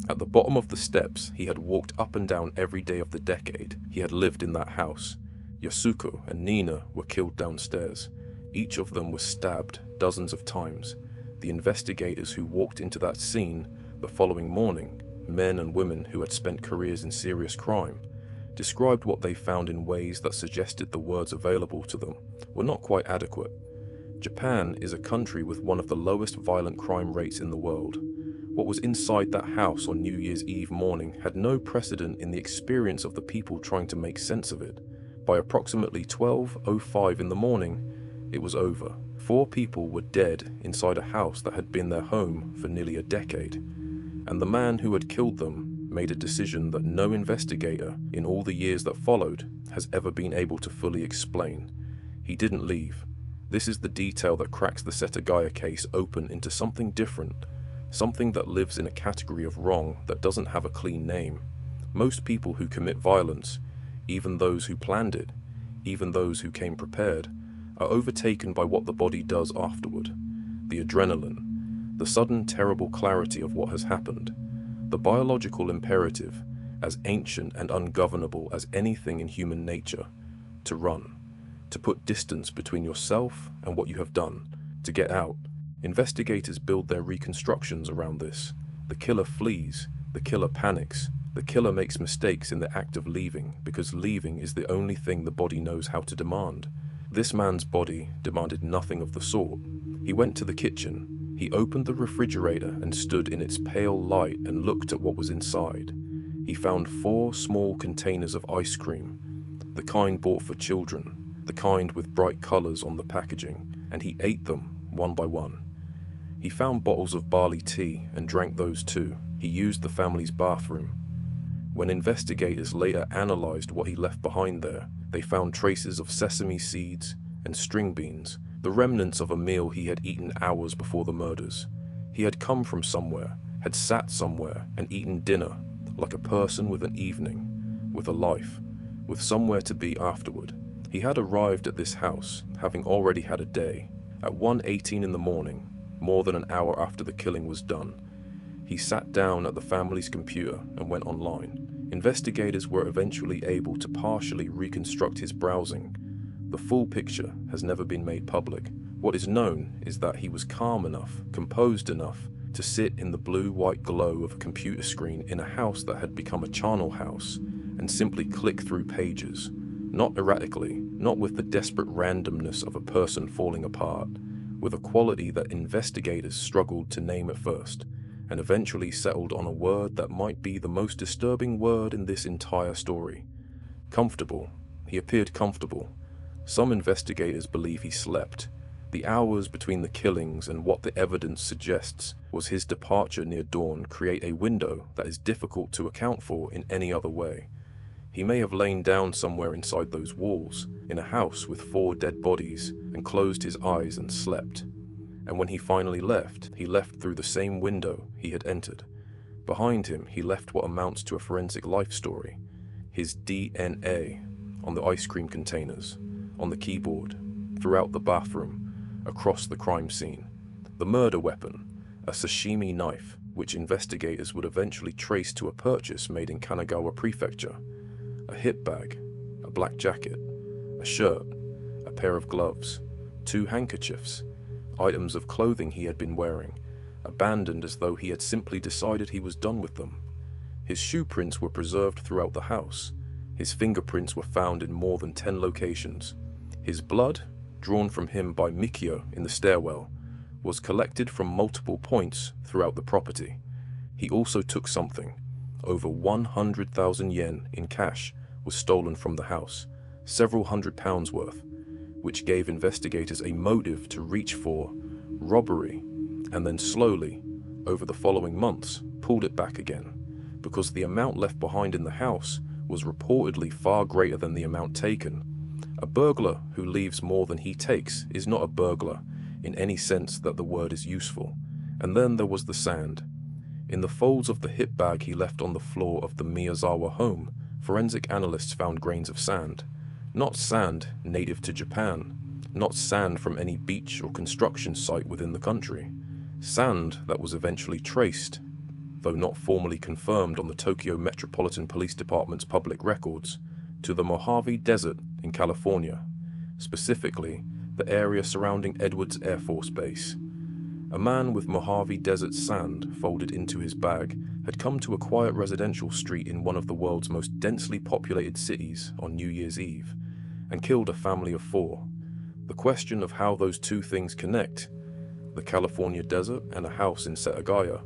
At the bottom of the steps he had walked up and down every day of the decade he had lived in that house. Yasuko and Nina were killed downstairs. Each of them was stabbed dozens of times. The investigators who walked into that scene the following morning, men and women who had spent careers in serious crime, described what they found in ways that suggested the words available to them were not quite adequate. Japan is a country with one of the lowest violent crime rates in the world. What was inside that house on New Year's Eve morning had no precedent in the experience of the people trying to make sense of it. By approximately 12:05 in the morning, it was over. 4 people were dead inside a house that had been their home for nearly a decade, and the man who had killed them made a decision that no investigator in all the years that followed has ever been able to fully explain. He didn't leave. This is the detail that cracks the Setagaya case open into something different, something that lives in a category of wrong that doesn't have a clean name. Most people who commit violence, even those who planned it, even those who came prepared, are overtaken by what the body does afterward. The adrenaline, the sudden terrible clarity of what has happened, the biological imperative, as ancient and ungovernable as anything in human nature, to run, to put distance between yourself and what you have done, to get out. Investigators build their reconstructions around this. The killer flees, the killer panics, the killer makes mistakes in the act of leaving because leaving is the only thing the body knows how to demand. This man's body demanded nothing of the sort. He went to the kitchen. He opened the refrigerator and stood in its pale light and looked at what was inside. He found 4 small containers of ice cream, the kind bought for children, the kind with bright colors on the packaging, and he ate them one by one. He found bottles of barley tea and drank those too. He used the family's bathroom. When investigators later analyzed what he left behind there, they found traces of sesame seeds and string beans, the remnants of a meal he had eaten hours before the murders. He had come from somewhere, had sat somewhere and eaten dinner, like a person with an evening, with a life, with somewhere to be afterward. He had arrived at this house, having already had a day. At 1:18 in the morning, more than an hour after the killing was done, he sat down at the family's computer and went online. Investigators were eventually able to partially reconstruct his browsing. The full picture has never been made public. What is known is that he was calm enough, composed enough, to sit in the blue-white glow of a computer screen in a house that had become a charnel house and simply click through pages, not erratically, not with the desperate randomness of a person falling apart, with a quality that investigators struggled to name at first, and eventually settled on a word that might be the most disturbing word in this entire story. Comfortable. He appeared comfortable. Some investigators believe he slept. The hours between the killings and what the evidence suggests was his departure near dawn create a window that is difficult to account for in any other way. He may have lain down somewhere inside those walls, in a house with 4 dead bodies, and closed his eyes and slept. And when he finally left, he left through the same window he had entered. Behind him, he left what amounts to a forensic life story. His DNA on the ice cream containers, on the keyboard, throughout the bathroom, across the crime scene. The murder weapon, a sashimi knife, which investigators would eventually trace to a purchase made in Kanagawa Prefecture. A hip bag, a black jacket, a shirt, a pair of gloves, 2 handkerchiefs, items of clothing he had been wearing, abandoned as though he had simply decided he was done with them. His shoe prints were preserved throughout the house. His fingerprints were found in more than 10 locations. His blood, drawn from him by Mikio in the stairwell, was collected from multiple points throughout the property. He also took something. Over 100,000 yen in cash was stolen from the house, several £100s worth, which gave investigators a motive to reach for robbery, and then slowly, over the following months, pulled it back again, because the amount left behind in the house was reportedly far greater than the amount taken. A burglar who leaves more than he takes is not a burglar in any sense that the word is useful. And then there was the sand. In the folds of the hip bag he left on the floor of the Miyazawa home, forensic analysts found grains of sand. Not sand native to Japan, not sand from any beach or construction site within the country. Sand that was eventually traced, though not formally confirmed on the Tokyo Metropolitan Police Department's public records, to the Mojave Desert in California, specifically the area surrounding Edwards Air Force Base. A man with Mojave Desert sand folded into his bag had come to a quiet residential street in one of the world's most densely populated cities on New Year's Eve, and killed a family of 4. The question of how those 2 things connect, the California desert and a house in Setagaya,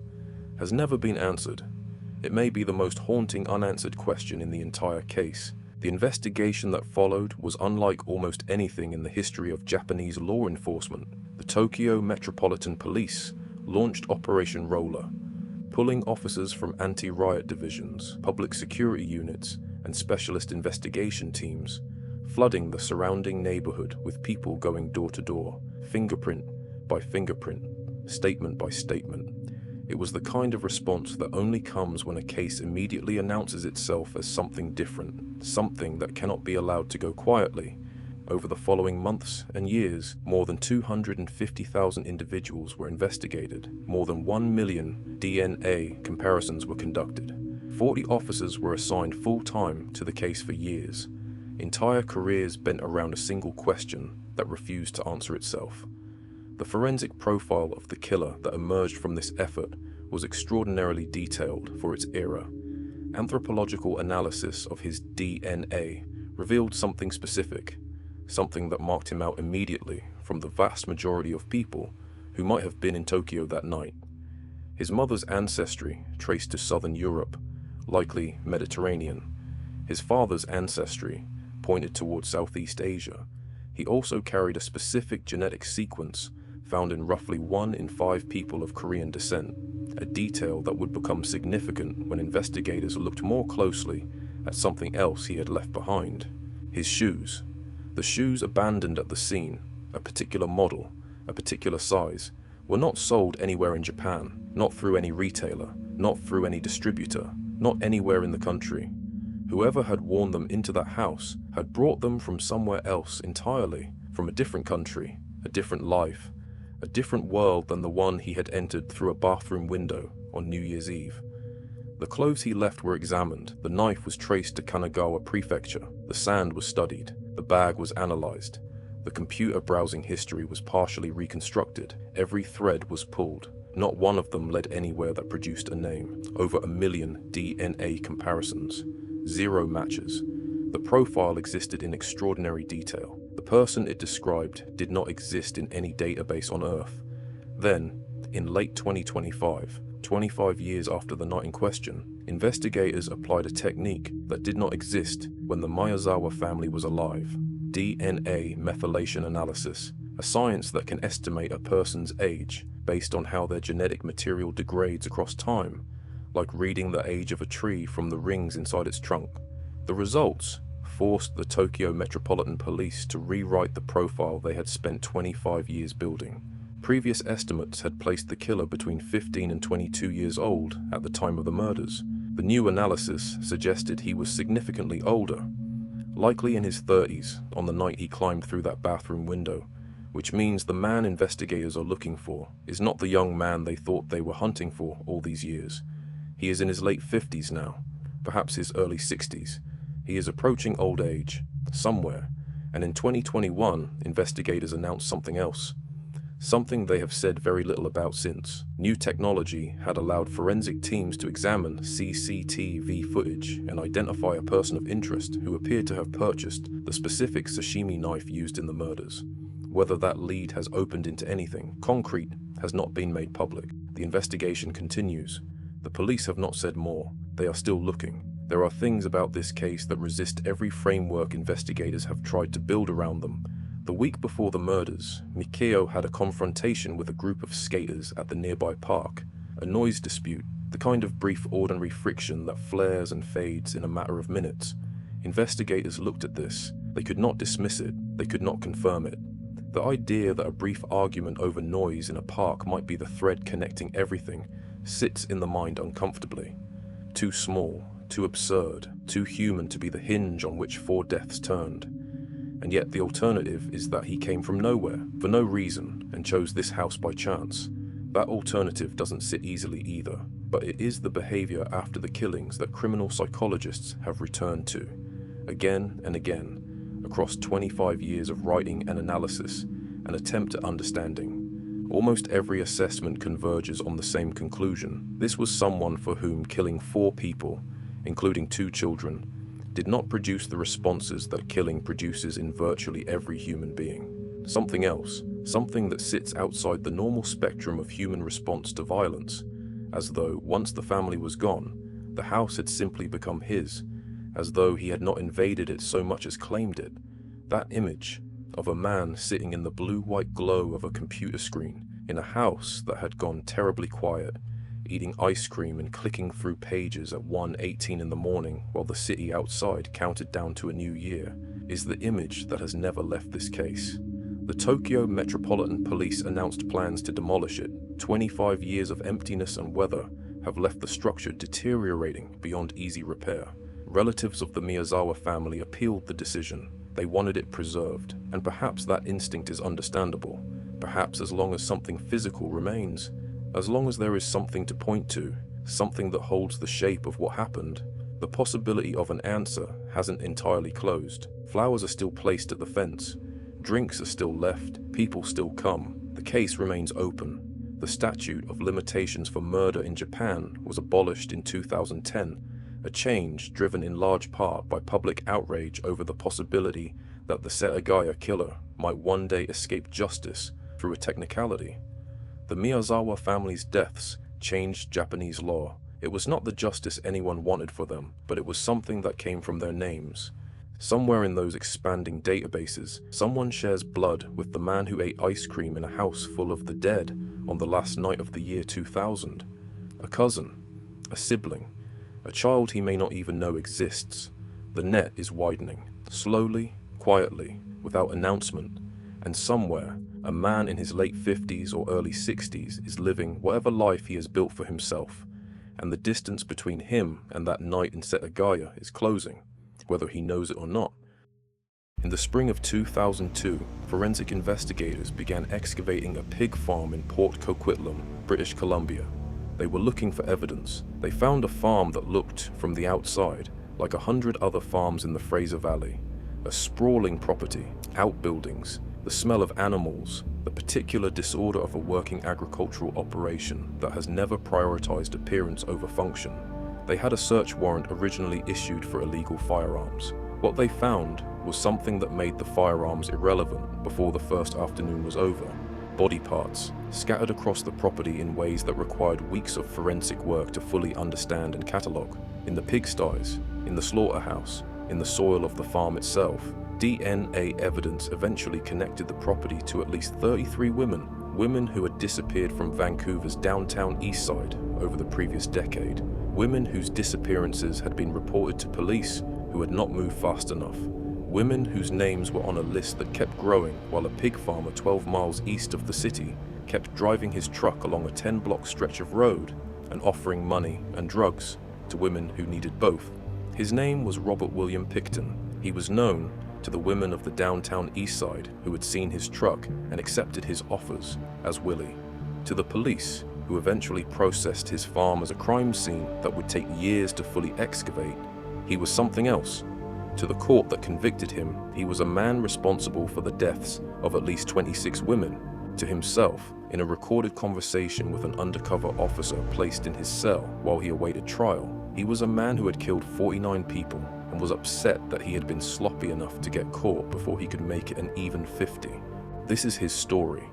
has never been answered. It may be the most haunting unanswered question in the entire case. The investigation that followed was unlike almost anything in the history of Japanese law enforcement. The Tokyo Metropolitan Police launched Operation Roller, pulling officers from anti-riot divisions, public security units, and specialist investigation teams, flooding the surrounding neighborhood with people going door to door, fingerprint by fingerprint, statement by statement. It was the kind of response that only comes when a case immediately announces itself as something different, something that cannot be allowed to go quietly. Over the following months and years, more than 250,000 individuals were investigated. More than 1 million DNA comparisons were conducted. 40 officers were assigned full-time to the case for years. Entire careers bent around a single question that refused to answer itself. The forensic profile of the killer that emerged from this effort was extraordinarily detailed for its era. Anthropological analysis of his DNA revealed something specific, something that marked him out immediately from the vast majority of people who might have been in Tokyo that night. His mother's ancestry traced to southern Europe, likely Mediterranean. His father's ancestry pointed towards Southeast Asia. He also carried a specific genetic sequence found in roughly 1 in 5 people of Korean descent, a detail that would become significant when investigators looked more closely at something else he had left behind: his shoes. The shoes abandoned at the scene, a particular model, a particular size, were not sold anywhere in Japan, not through any retailer, not through any distributor, not anywhere in the country. Whoever had worn them into that house had brought them from somewhere else entirely, from a different country, a different life, a different world than the one he had entered through a bathroom window on New Year's Eve. The clothes he left were examined, the knife was traced to Kanagawa Prefecture, the sand was studied, the bag was analyzed, the computer browsing history was partially reconstructed, every thread was pulled. Not one of them led anywhere that produced a name. Over 1 million DNA comparisons. 0 matches. The profile existed in extraordinary detail. The person it described did not exist in any database on Earth. Then, in late 2025, 25 years after the night in question, investigators applied a technique that did not exist when the Miyazawa family was alive: DNA methylation analysis, a science that can estimate a person's age based on how their genetic material degrades across time, like reading the age of a tree from the rings inside its trunk. The results forced the Tokyo Metropolitan Police to rewrite the profile they had spent 25 years building. Previous estimates had placed the killer between 15 and 22 years old at the time of the murders. The new analysis suggested he was significantly older, likely in his 30s on the night he climbed through that bathroom window, which means the man investigators are looking for is not the young man they thought they were hunting for all these years. He is in his late 50s now, perhaps his early 60s. He is approaching old age, somewhere, and in 2021, investigators announced something else. Something they have said very little about since. New technology had allowed forensic teams to examine CCTV footage and identify a person of interest who appeared to have purchased the specific sashimi knife used in the murders. Whether that lead has opened into anything concrete has not been made public. The investigation continues. The police have not said more. They are still looking. There are things about this case that resist every framework investigators have tried to build around them. The week before the murders, Mikio had a confrontation with a group of skaters at the nearby park. A noise dispute, the kind of brief ordinary friction that flares and fades in a matter of minutes. Investigators looked at this. They could not dismiss it. They could not confirm it. The idea that a brief argument over noise in a park might be the thread connecting everything sits in the mind uncomfortably. Too small, too absurd, too human to be the hinge on which 4 deaths turned. And yet the alternative is that he came from nowhere, for no reason, and chose this house by chance. That alternative doesn't sit easily either, but it is the behavior after the killings that criminal psychologists have returned to, again and again, across 25 years of writing and analysis, an attempt at understanding. Almost every assessment converges on the same conclusion. This was someone for whom killing 4 people, including 2 children, did not produce the responses that killing produces in virtually every human being. Something else, something that sits outside the normal spectrum of human response to violence, as though once the family was gone, the house had simply become his, as though he had not invaded it so much as claimed it. That image of a man sitting in the blue-white glow of a computer screen in a house that had gone terribly quiet, eating ice cream and clicking through pages at 1:18 in the morning while the city outside counted down to a new year, is the image that has never left this case. The Tokyo Metropolitan Police announced plans to demolish it. 25 years of emptiness and weather have left the structure deteriorating beyond easy repair. Relatives of the Miyazawa family appealed the decision. They wanted it preserved, and perhaps that instinct is understandable. Perhaps as long as something physical remains, as long as there is something to point to, something that holds the shape of what happened, the possibility of an answer hasn't entirely closed. Flowers are still placed at the fence. Drinks are still left. People still come. The case remains open. The statute of limitations for murder in Japan was abolished in 2010, a change driven in large part by public outrage over the possibility that the Setagaya killer might one day escape justice through a technicality. The Miyazawa family's deaths changed Japanese law. It was not the justice anyone wanted for them, but it was something that came from their names. Somewhere in those expanding databases, someone shares blood with the man who ate ice cream in a house full of the dead on the last night of the year 2000. A cousin, a sibling, a child he may not even know exists. The net is widening, slowly, quietly, without announcement, and somewhere, a man in his late 50s or early 60s is living whatever life he has built for himself, and the distance between him and that night in Setagaya is closing, whether he knows it or not. In the spring of 2002, forensic investigators began excavating a pig farm in Port Coquitlam, British Columbia. They were looking for evidence. They found a farm that looked, from the outside, like 100 other farms in the Fraser Valley. A sprawling property, outbuildings, the smell of animals, the particular disorder of a working agricultural operation that has never prioritized appearance over function. They had a search warrant originally issued for illegal firearms. What they found was something that made the firearms irrelevant before the first afternoon was over. Body parts, scattered across the property in ways that required weeks of forensic work to fully understand and catalogue. In the pigsties, in the slaughterhouse, in the soil of the farm itself, DNA evidence eventually connected the property to at least 33 women who had disappeared from Vancouver's downtown east side over the previous decade, women whose disappearances had been reported to police who had not moved fast enough, women whose names were on a list that kept growing while a pig farmer 12 miles east of the city kept driving his truck along a 10-block stretch of road and offering money and drugs to women who needed both. His name was Robert William Pickton. He was known to the women of the downtown east side who had seen his truck and accepted his offers as Willie. To the police, who eventually processed his farm as a crime scene that would take years to fully excavate, he was something else. To the court that convicted him, he was a man responsible for the deaths of at least 26 women. To himself, in a recorded conversation with an undercover officer placed in his cell while he awaited trial, he was a man who had killed 49 people and was upset that he had been sloppy enough to get caught before he could make it an even 50. This is his story.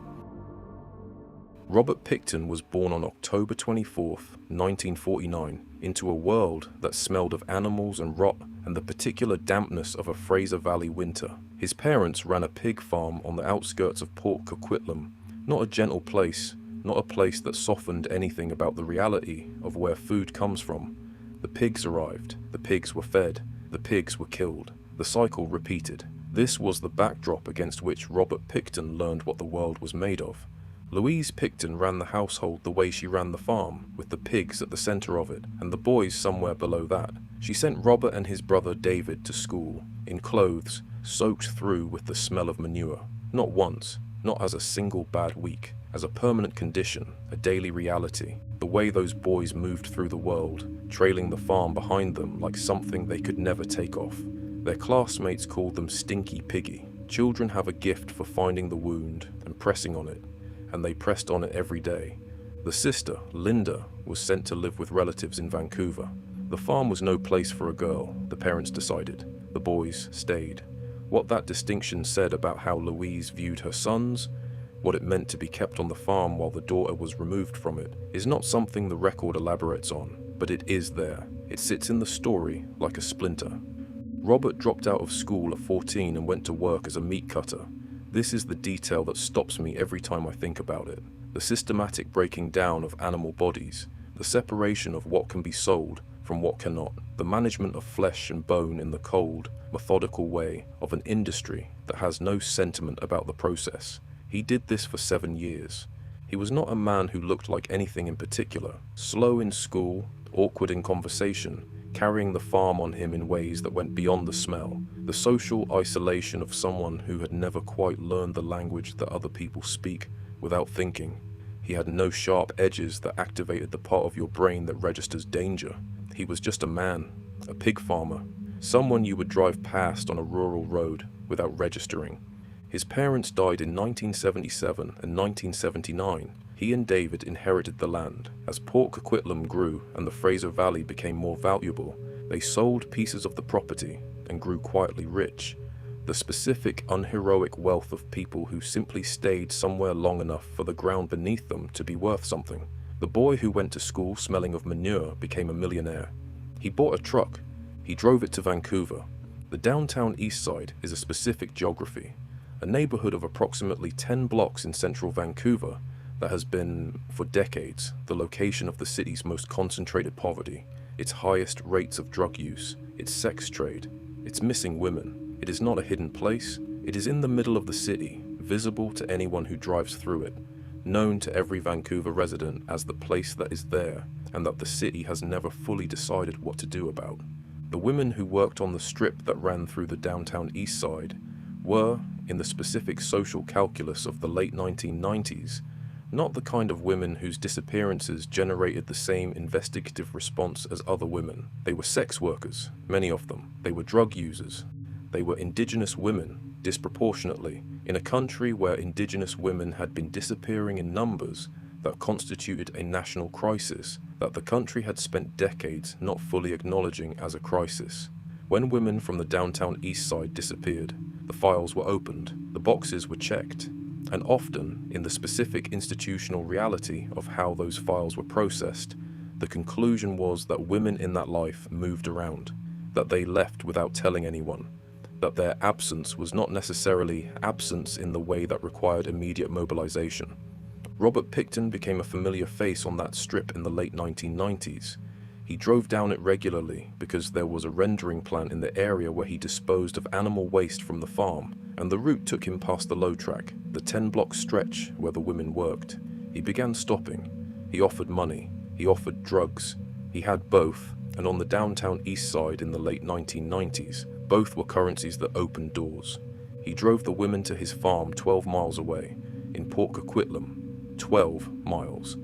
Robert Pickton was born on October 24th, 1949, into a world that smelled of animals and rot and the particular dampness of a Fraser Valley winter. His parents ran a pig farm on the outskirts of Port Coquitlam, not a gentle place, not a place that softened anything about the reality of where food comes from. The pigs arrived, the pigs were fed, the pigs were killed. The cycle repeated. This was the backdrop against which Robert Pickton learned what the world was made of. Louise Pickton ran the household the way she ran the farm, with the pigs at the center of it, and the boys somewhere below that. She sent Robert and his brother David to school, in clothes soaked through with the smell of manure. Not once, not as a single bad week, as a permanent condition, a daily reality. The way those boys moved through the world, trailing the farm behind them like something they could never take off. Their classmates called them Stinky Piggy. Children have a gift for finding the wound and pressing on it, and they pressed on it every day. The sister, Linda, was sent to live with relatives in Vancouver. The farm was no place for a girl, the parents decided. The boys stayed. What that distinction said about how Louise viewed her sons, what it meant to be kept on the farm while the daughter was removed from it, is not something the record elaborates on, but it is there. It sits in the story like a splinter. Robert dropped out of school at 14 and went to work as a meat cutter. This is the detail that stops me every time I think about it. The systematic breaking down of animal bodies, the separation of what can be sold from what cannot, the management of flesh and bone in the cold, methodical way of an industry that has no sentiment about the process. He did this for 7 years. He was not a man who looked like anything in particular. Slow in school, awkward in conversation, carrying the farm on him in ways that went beyond the smell, the social isolation of someone who had never quite learned the language that other people speak without thinking. He had no sharp edges that activated the part of your brain that registers danger. He was just a man, a pig farmer, someone you would drive past on a rural road without registering. His parents died in 1977 and 1979. He and David inherited the land. As Port Coquitlam grew and the Fraser Valley became more valuable, they sold pieces of the property and grew quietly rich. The specific, unheroic wealth of people who simply stayed somewhere long enough for the ground beneath them to be worth something. The boy who went to school smelling of manure became a millionaire. He bought a truck. He drove it to Vancouver. The downtown east side is a specific geography, a neighborhood of approximately 10 blocks in central Vancouver that has been, for decades, the location of the city's most concentrated poverty, its highest rates of drug use, its sex trade, its missing women. It is not a hidden place. It is in the middle of the city, visible to anyone who drives through it, known to every Vancouver resident as the place that is there and that the city has never fully decided what to do about. The women who worked on the strip that ran through the downtown east side were, in the specific social calculus of the late 1990s, not the kind of women whose disappearances generated the same investigative response as other women. They were sex workers, many of them. They were drug users. They were indigenous women, disproportionately, in a country where indigenous women had been disappearing in numbers that constituted a national crisis that the country had spent decades not fully acknowledging as a crisis. When women from the downtown east side disappeared, the files were opened, the boxes were checked, and often, in the specific institutional reality of how those files were processed, the conclusion was that women in that life moved around, that they left without telling anyone, that their absence was not necessarily absence in the way that required immediate mobilization. Robert Pickton became a familiar face on that strip in the late 1990s. He drove down it regularly because there was a rendering plant in the area where he disposed of animal waste from the farm, and the route took him past the low track, the 10-block stretch where the women worked. He began stopping. He offered money. He offered drugs. He had both, and on the downtown east side in the late 1990s, both were currencies that opened doors. He drove the women to his farm 12 miles away, in Port Coquitlam. 12 miles.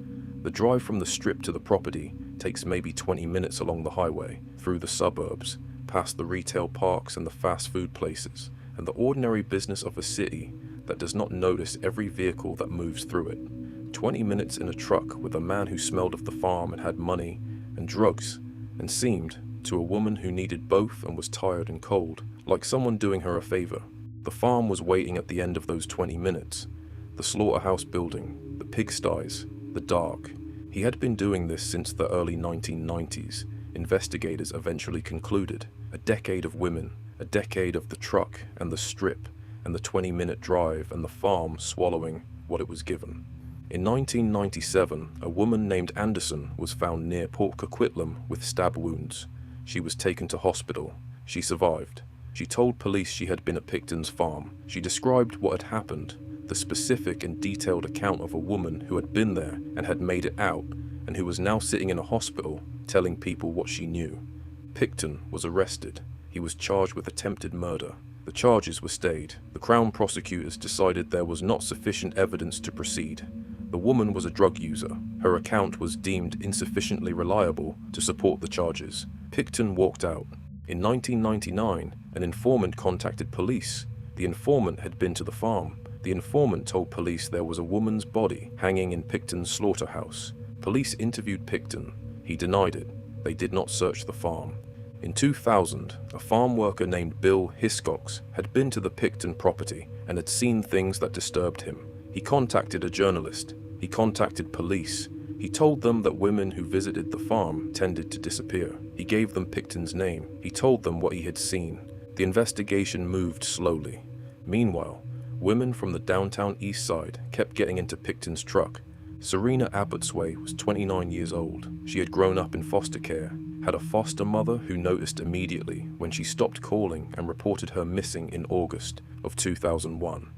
The drive from the strip to the property takes maybe 20 minutes along the highway, through the suburbs, past the retail parks and the fast food places, and the ordinary business of a city that does not notice every vehicle that moves through it. 20 minutes in a truck with a man who smelled of the farm and had money and drugs, and seemed, to a woman who needed both and was tired and cold, like someone doing her a favor. The farm was waiting at the end of those 20 minutes. The slaughterhouse building, the pigsties, the dark. He had been doing this since the early 1990s. Investigators eventually concluded. A decade of women, a decade of the truck and the strip, and the 20-minute drive and the farm swallowing what it was given. In 1997, a woman named Anderson was found near Port Coquitlam with stab wounds. She was taken to hospital. She survived. She told police she had been at Pickton's farm. She described what had happened, the specific and detailed account of a woman who had been there and had made it out, and who was now sitting in a hospital telling people what she knew. Pickton was arrested. He was charged with attempted murder. The charges were stayed. The Crown prosecutors decided there was not sufficient evidence to proceed. The woman was a drug user. Her account was deemed insufficiently reliable to support the charges. Pickton walked out. In 1999, an informant contacted police. The informant had been to the farm. The informant told police there was a woman's body hanging in Pickton's slaughterhouse. Police interviewed Pickton. He denied it. They did not search the farm. In 2000, a farm worker named Bill Hiscox had been to the Pickton property and had seen things that disturbed him. He contacted a journalist. He contacted police. He told them that women who visited the farm tended to disappear. He gave them Pickton's name. He told them what he had seen. The investigation moved slowly. Meanwhile, women from the downtown east side kept getting into Pickton's truck. Serena Abbotsway was 29 years old. She had grown up in foster care, had a foster mother who noticed immediately when she stopped calling and reported her missing in August of 2001.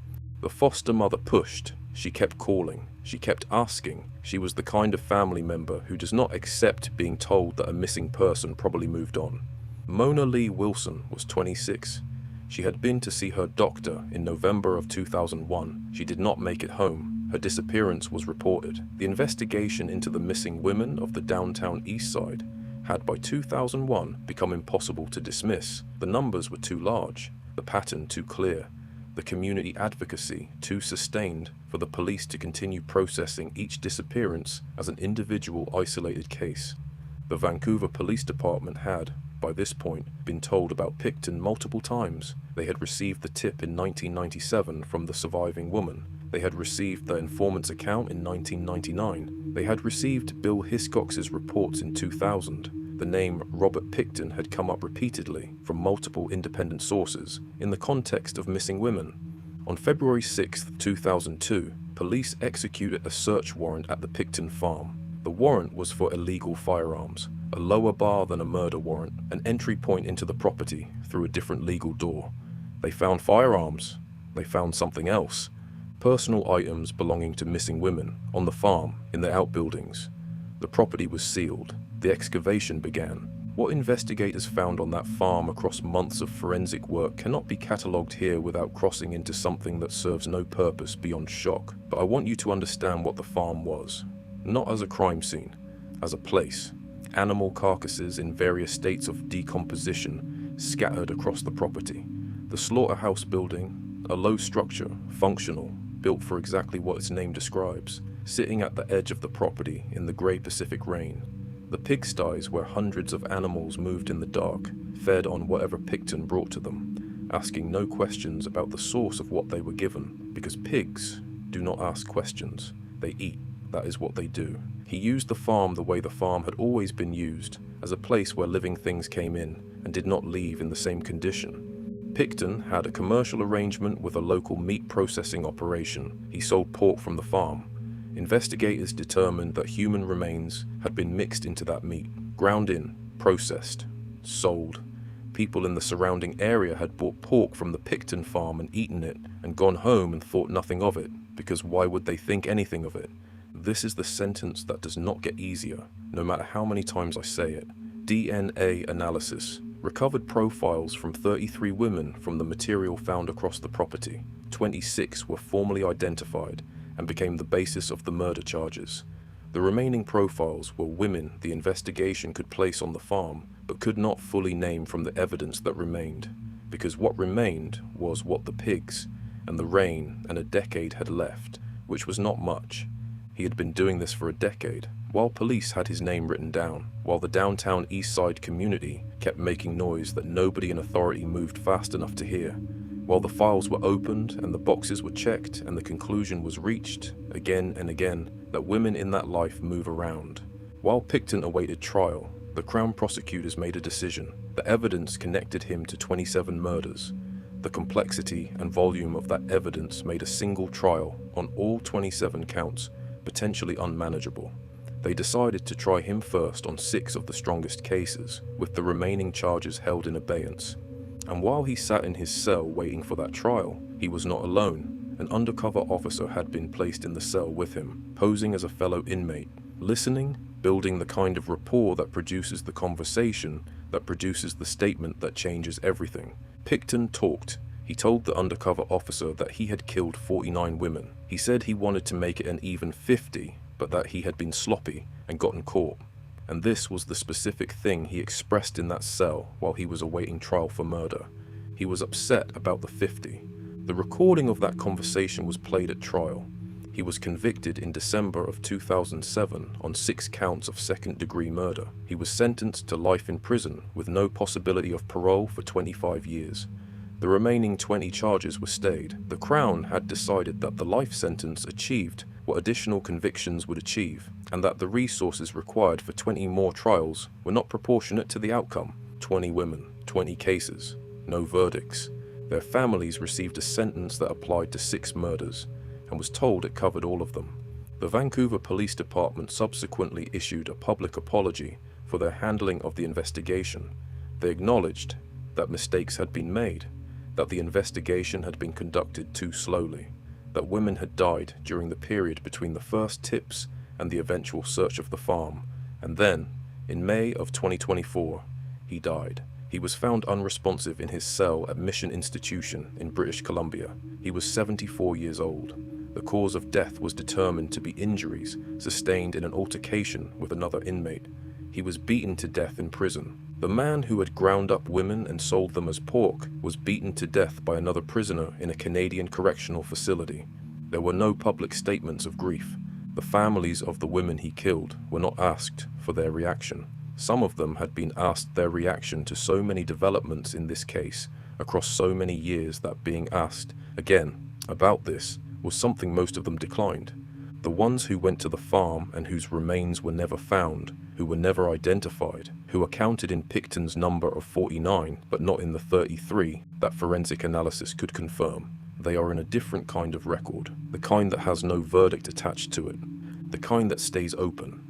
The foster mother pushed. She kept calling. She kept asking. She was the kind of family member who does not accept being told that a missing person probably moved on. Mona Lee Wilson was 26. She had been to see her doctor in November of 2001. She did not make it home. Her disappearance was reported. The investigation into the missing women of the downtown east side had by 2001 become impossible to dismiss. The numbers were too large, the pattern too clear, the community advocacy too sustained for the police to continue processing each disappearance as an individual isolated case. The Vancouver Police Department had, by this point, been told about Pickton multiple times. They had received the tip in 1997 from the surviving woman. They had received the informant's account in 1999. They had received Bill Hiscox's reports in 2000. The name Robert Pickton had come up repeatedly from multiple independent sources in the context of missing women. On February 6, 2002, police executed a search warrant at the Pickton farm. The warrant was for illegal firearms, a lower bar than a murder warrant, an entry point into the property through a different legal door. They found firearms. They found something else. Personal items belonging to missing women on the farm, in the outbuildings. The property was sealed. The excavation began. What investigators found on that farm across months of forensic work cannot be catalogued here without crossing into something that serves no purpose beyond shock. But I want you to understand what the farm was. Not as a crime scene, as a place. Animal carcasses in various states of decomposition scattered across the property. The slaughterhouse building, a low structure, functional, built for exactly what its name describes, sitting at the edge of the property in the grey Pacific rain. The pigsties, where hundreds of animals moved in the dark, fed on whatever Picton brought to them, asking no questions about the source of what they were given, because pigs do not ask questions, they eat. That is what they do. He used the farm the way the farm had always been used, as a place where living things came in and did not leave in the same condition. Picton had a commercial arrangement with a local meat processing operation. He sold pork from the farm. Investigators determined that human remains had been mixed into that meat, ground in, processed, sold. People in the surrounding area had bought pork from the Picton farm and eaten it, and gone home and thought nothing of it, because why would they think anything of it? This is the sentence that does not get easier, no matter how many times I say it. DNA analysis recovered profiles from 33 women from the material found across the property. 26 were formally identified and became the basis of the murder charges. The remaining profiles were women the investigation could place on the farm, but could not fully name from the evidence that remained, because what remained was what the pigs and the rain and a decade had left, which was not much. He had been doing this for a decade, while police had his name written down, while the downtown East Side community kept making noise that nobody in authority moved fast enough to hear. While the files were opened and the boxes were checked and the conclusion was reached, again and again, that women in that life move around. While Picton awaited trial, the Crown prosecutors made a decision. The evidence connected him to 27 murders. The complexity and volume of that evidence made a single trial on all 27 counts potentially unmanageable. They decided to try him first on 6 of the strongest cases, with the remaining charges held in abeyance. And while he sat in his cell waiting for that trial, he was not alone. An undercover officer had been placed in the cell with him, posing as a fellow inmate, listening, building the kind of rapport that produces the conversation, that produces the statement that changes everything. Picton talked. He told the undercover officer that he had killed 49 women. He said he wanted to make it an even 50, but that he had been sloppy and gotten caught. And this was the specific thing he expressed in that cell while he was awaiting trial for murder. He was upset about the 50. The recording of that conversation was played at trial. He was convicted in December of 2007 on 6 counts of second-degree murder. He was sentenced to life in prison with no possibility of parole for 25 years. The remaining 20 charges were stayed. The Crown had decided that the life sentence achieved what additional convictions would achieve, and that the resources required for 20 more trials were not proportionate to the outcome. 20 women, 20 cases, no verdicts. Their families received a sentence that applied to 6 murders, and was told it covered all of them. The Vancouver Police Department subsequently issued a public apology for their handling of the investigation. They acknowledged that mistakes had been made, that the investigation had been conducted too slowly, that women had died during the period between the first tips and the eventual search of the farm, and then, in May of 2024, he died. He was found unresponsive in his cell at Mission Institution in British Columbia. He was 74 years old. The cause of death was determined to be injuries sustained in an altercation with another inmate. He was beaten to death in prison. The man who had ground up women and sold them as pork was beaten to death by another prisoner in a Canadian correctional facility. There were no public statements of grief. The families of the women he killed were not asked for their reaction. Some of them had been asked their reaction to so many developments in this case across so many years that being asked again about this was something most of them declined. The ones who went to the farm and whose remains were never found, who were never identified, who are counted in Picton's number of 49 but not in the 33 that forensic analysis could confirm. They are in a different kind of record, the kind that has no verdict attached to it, the kind that stays open.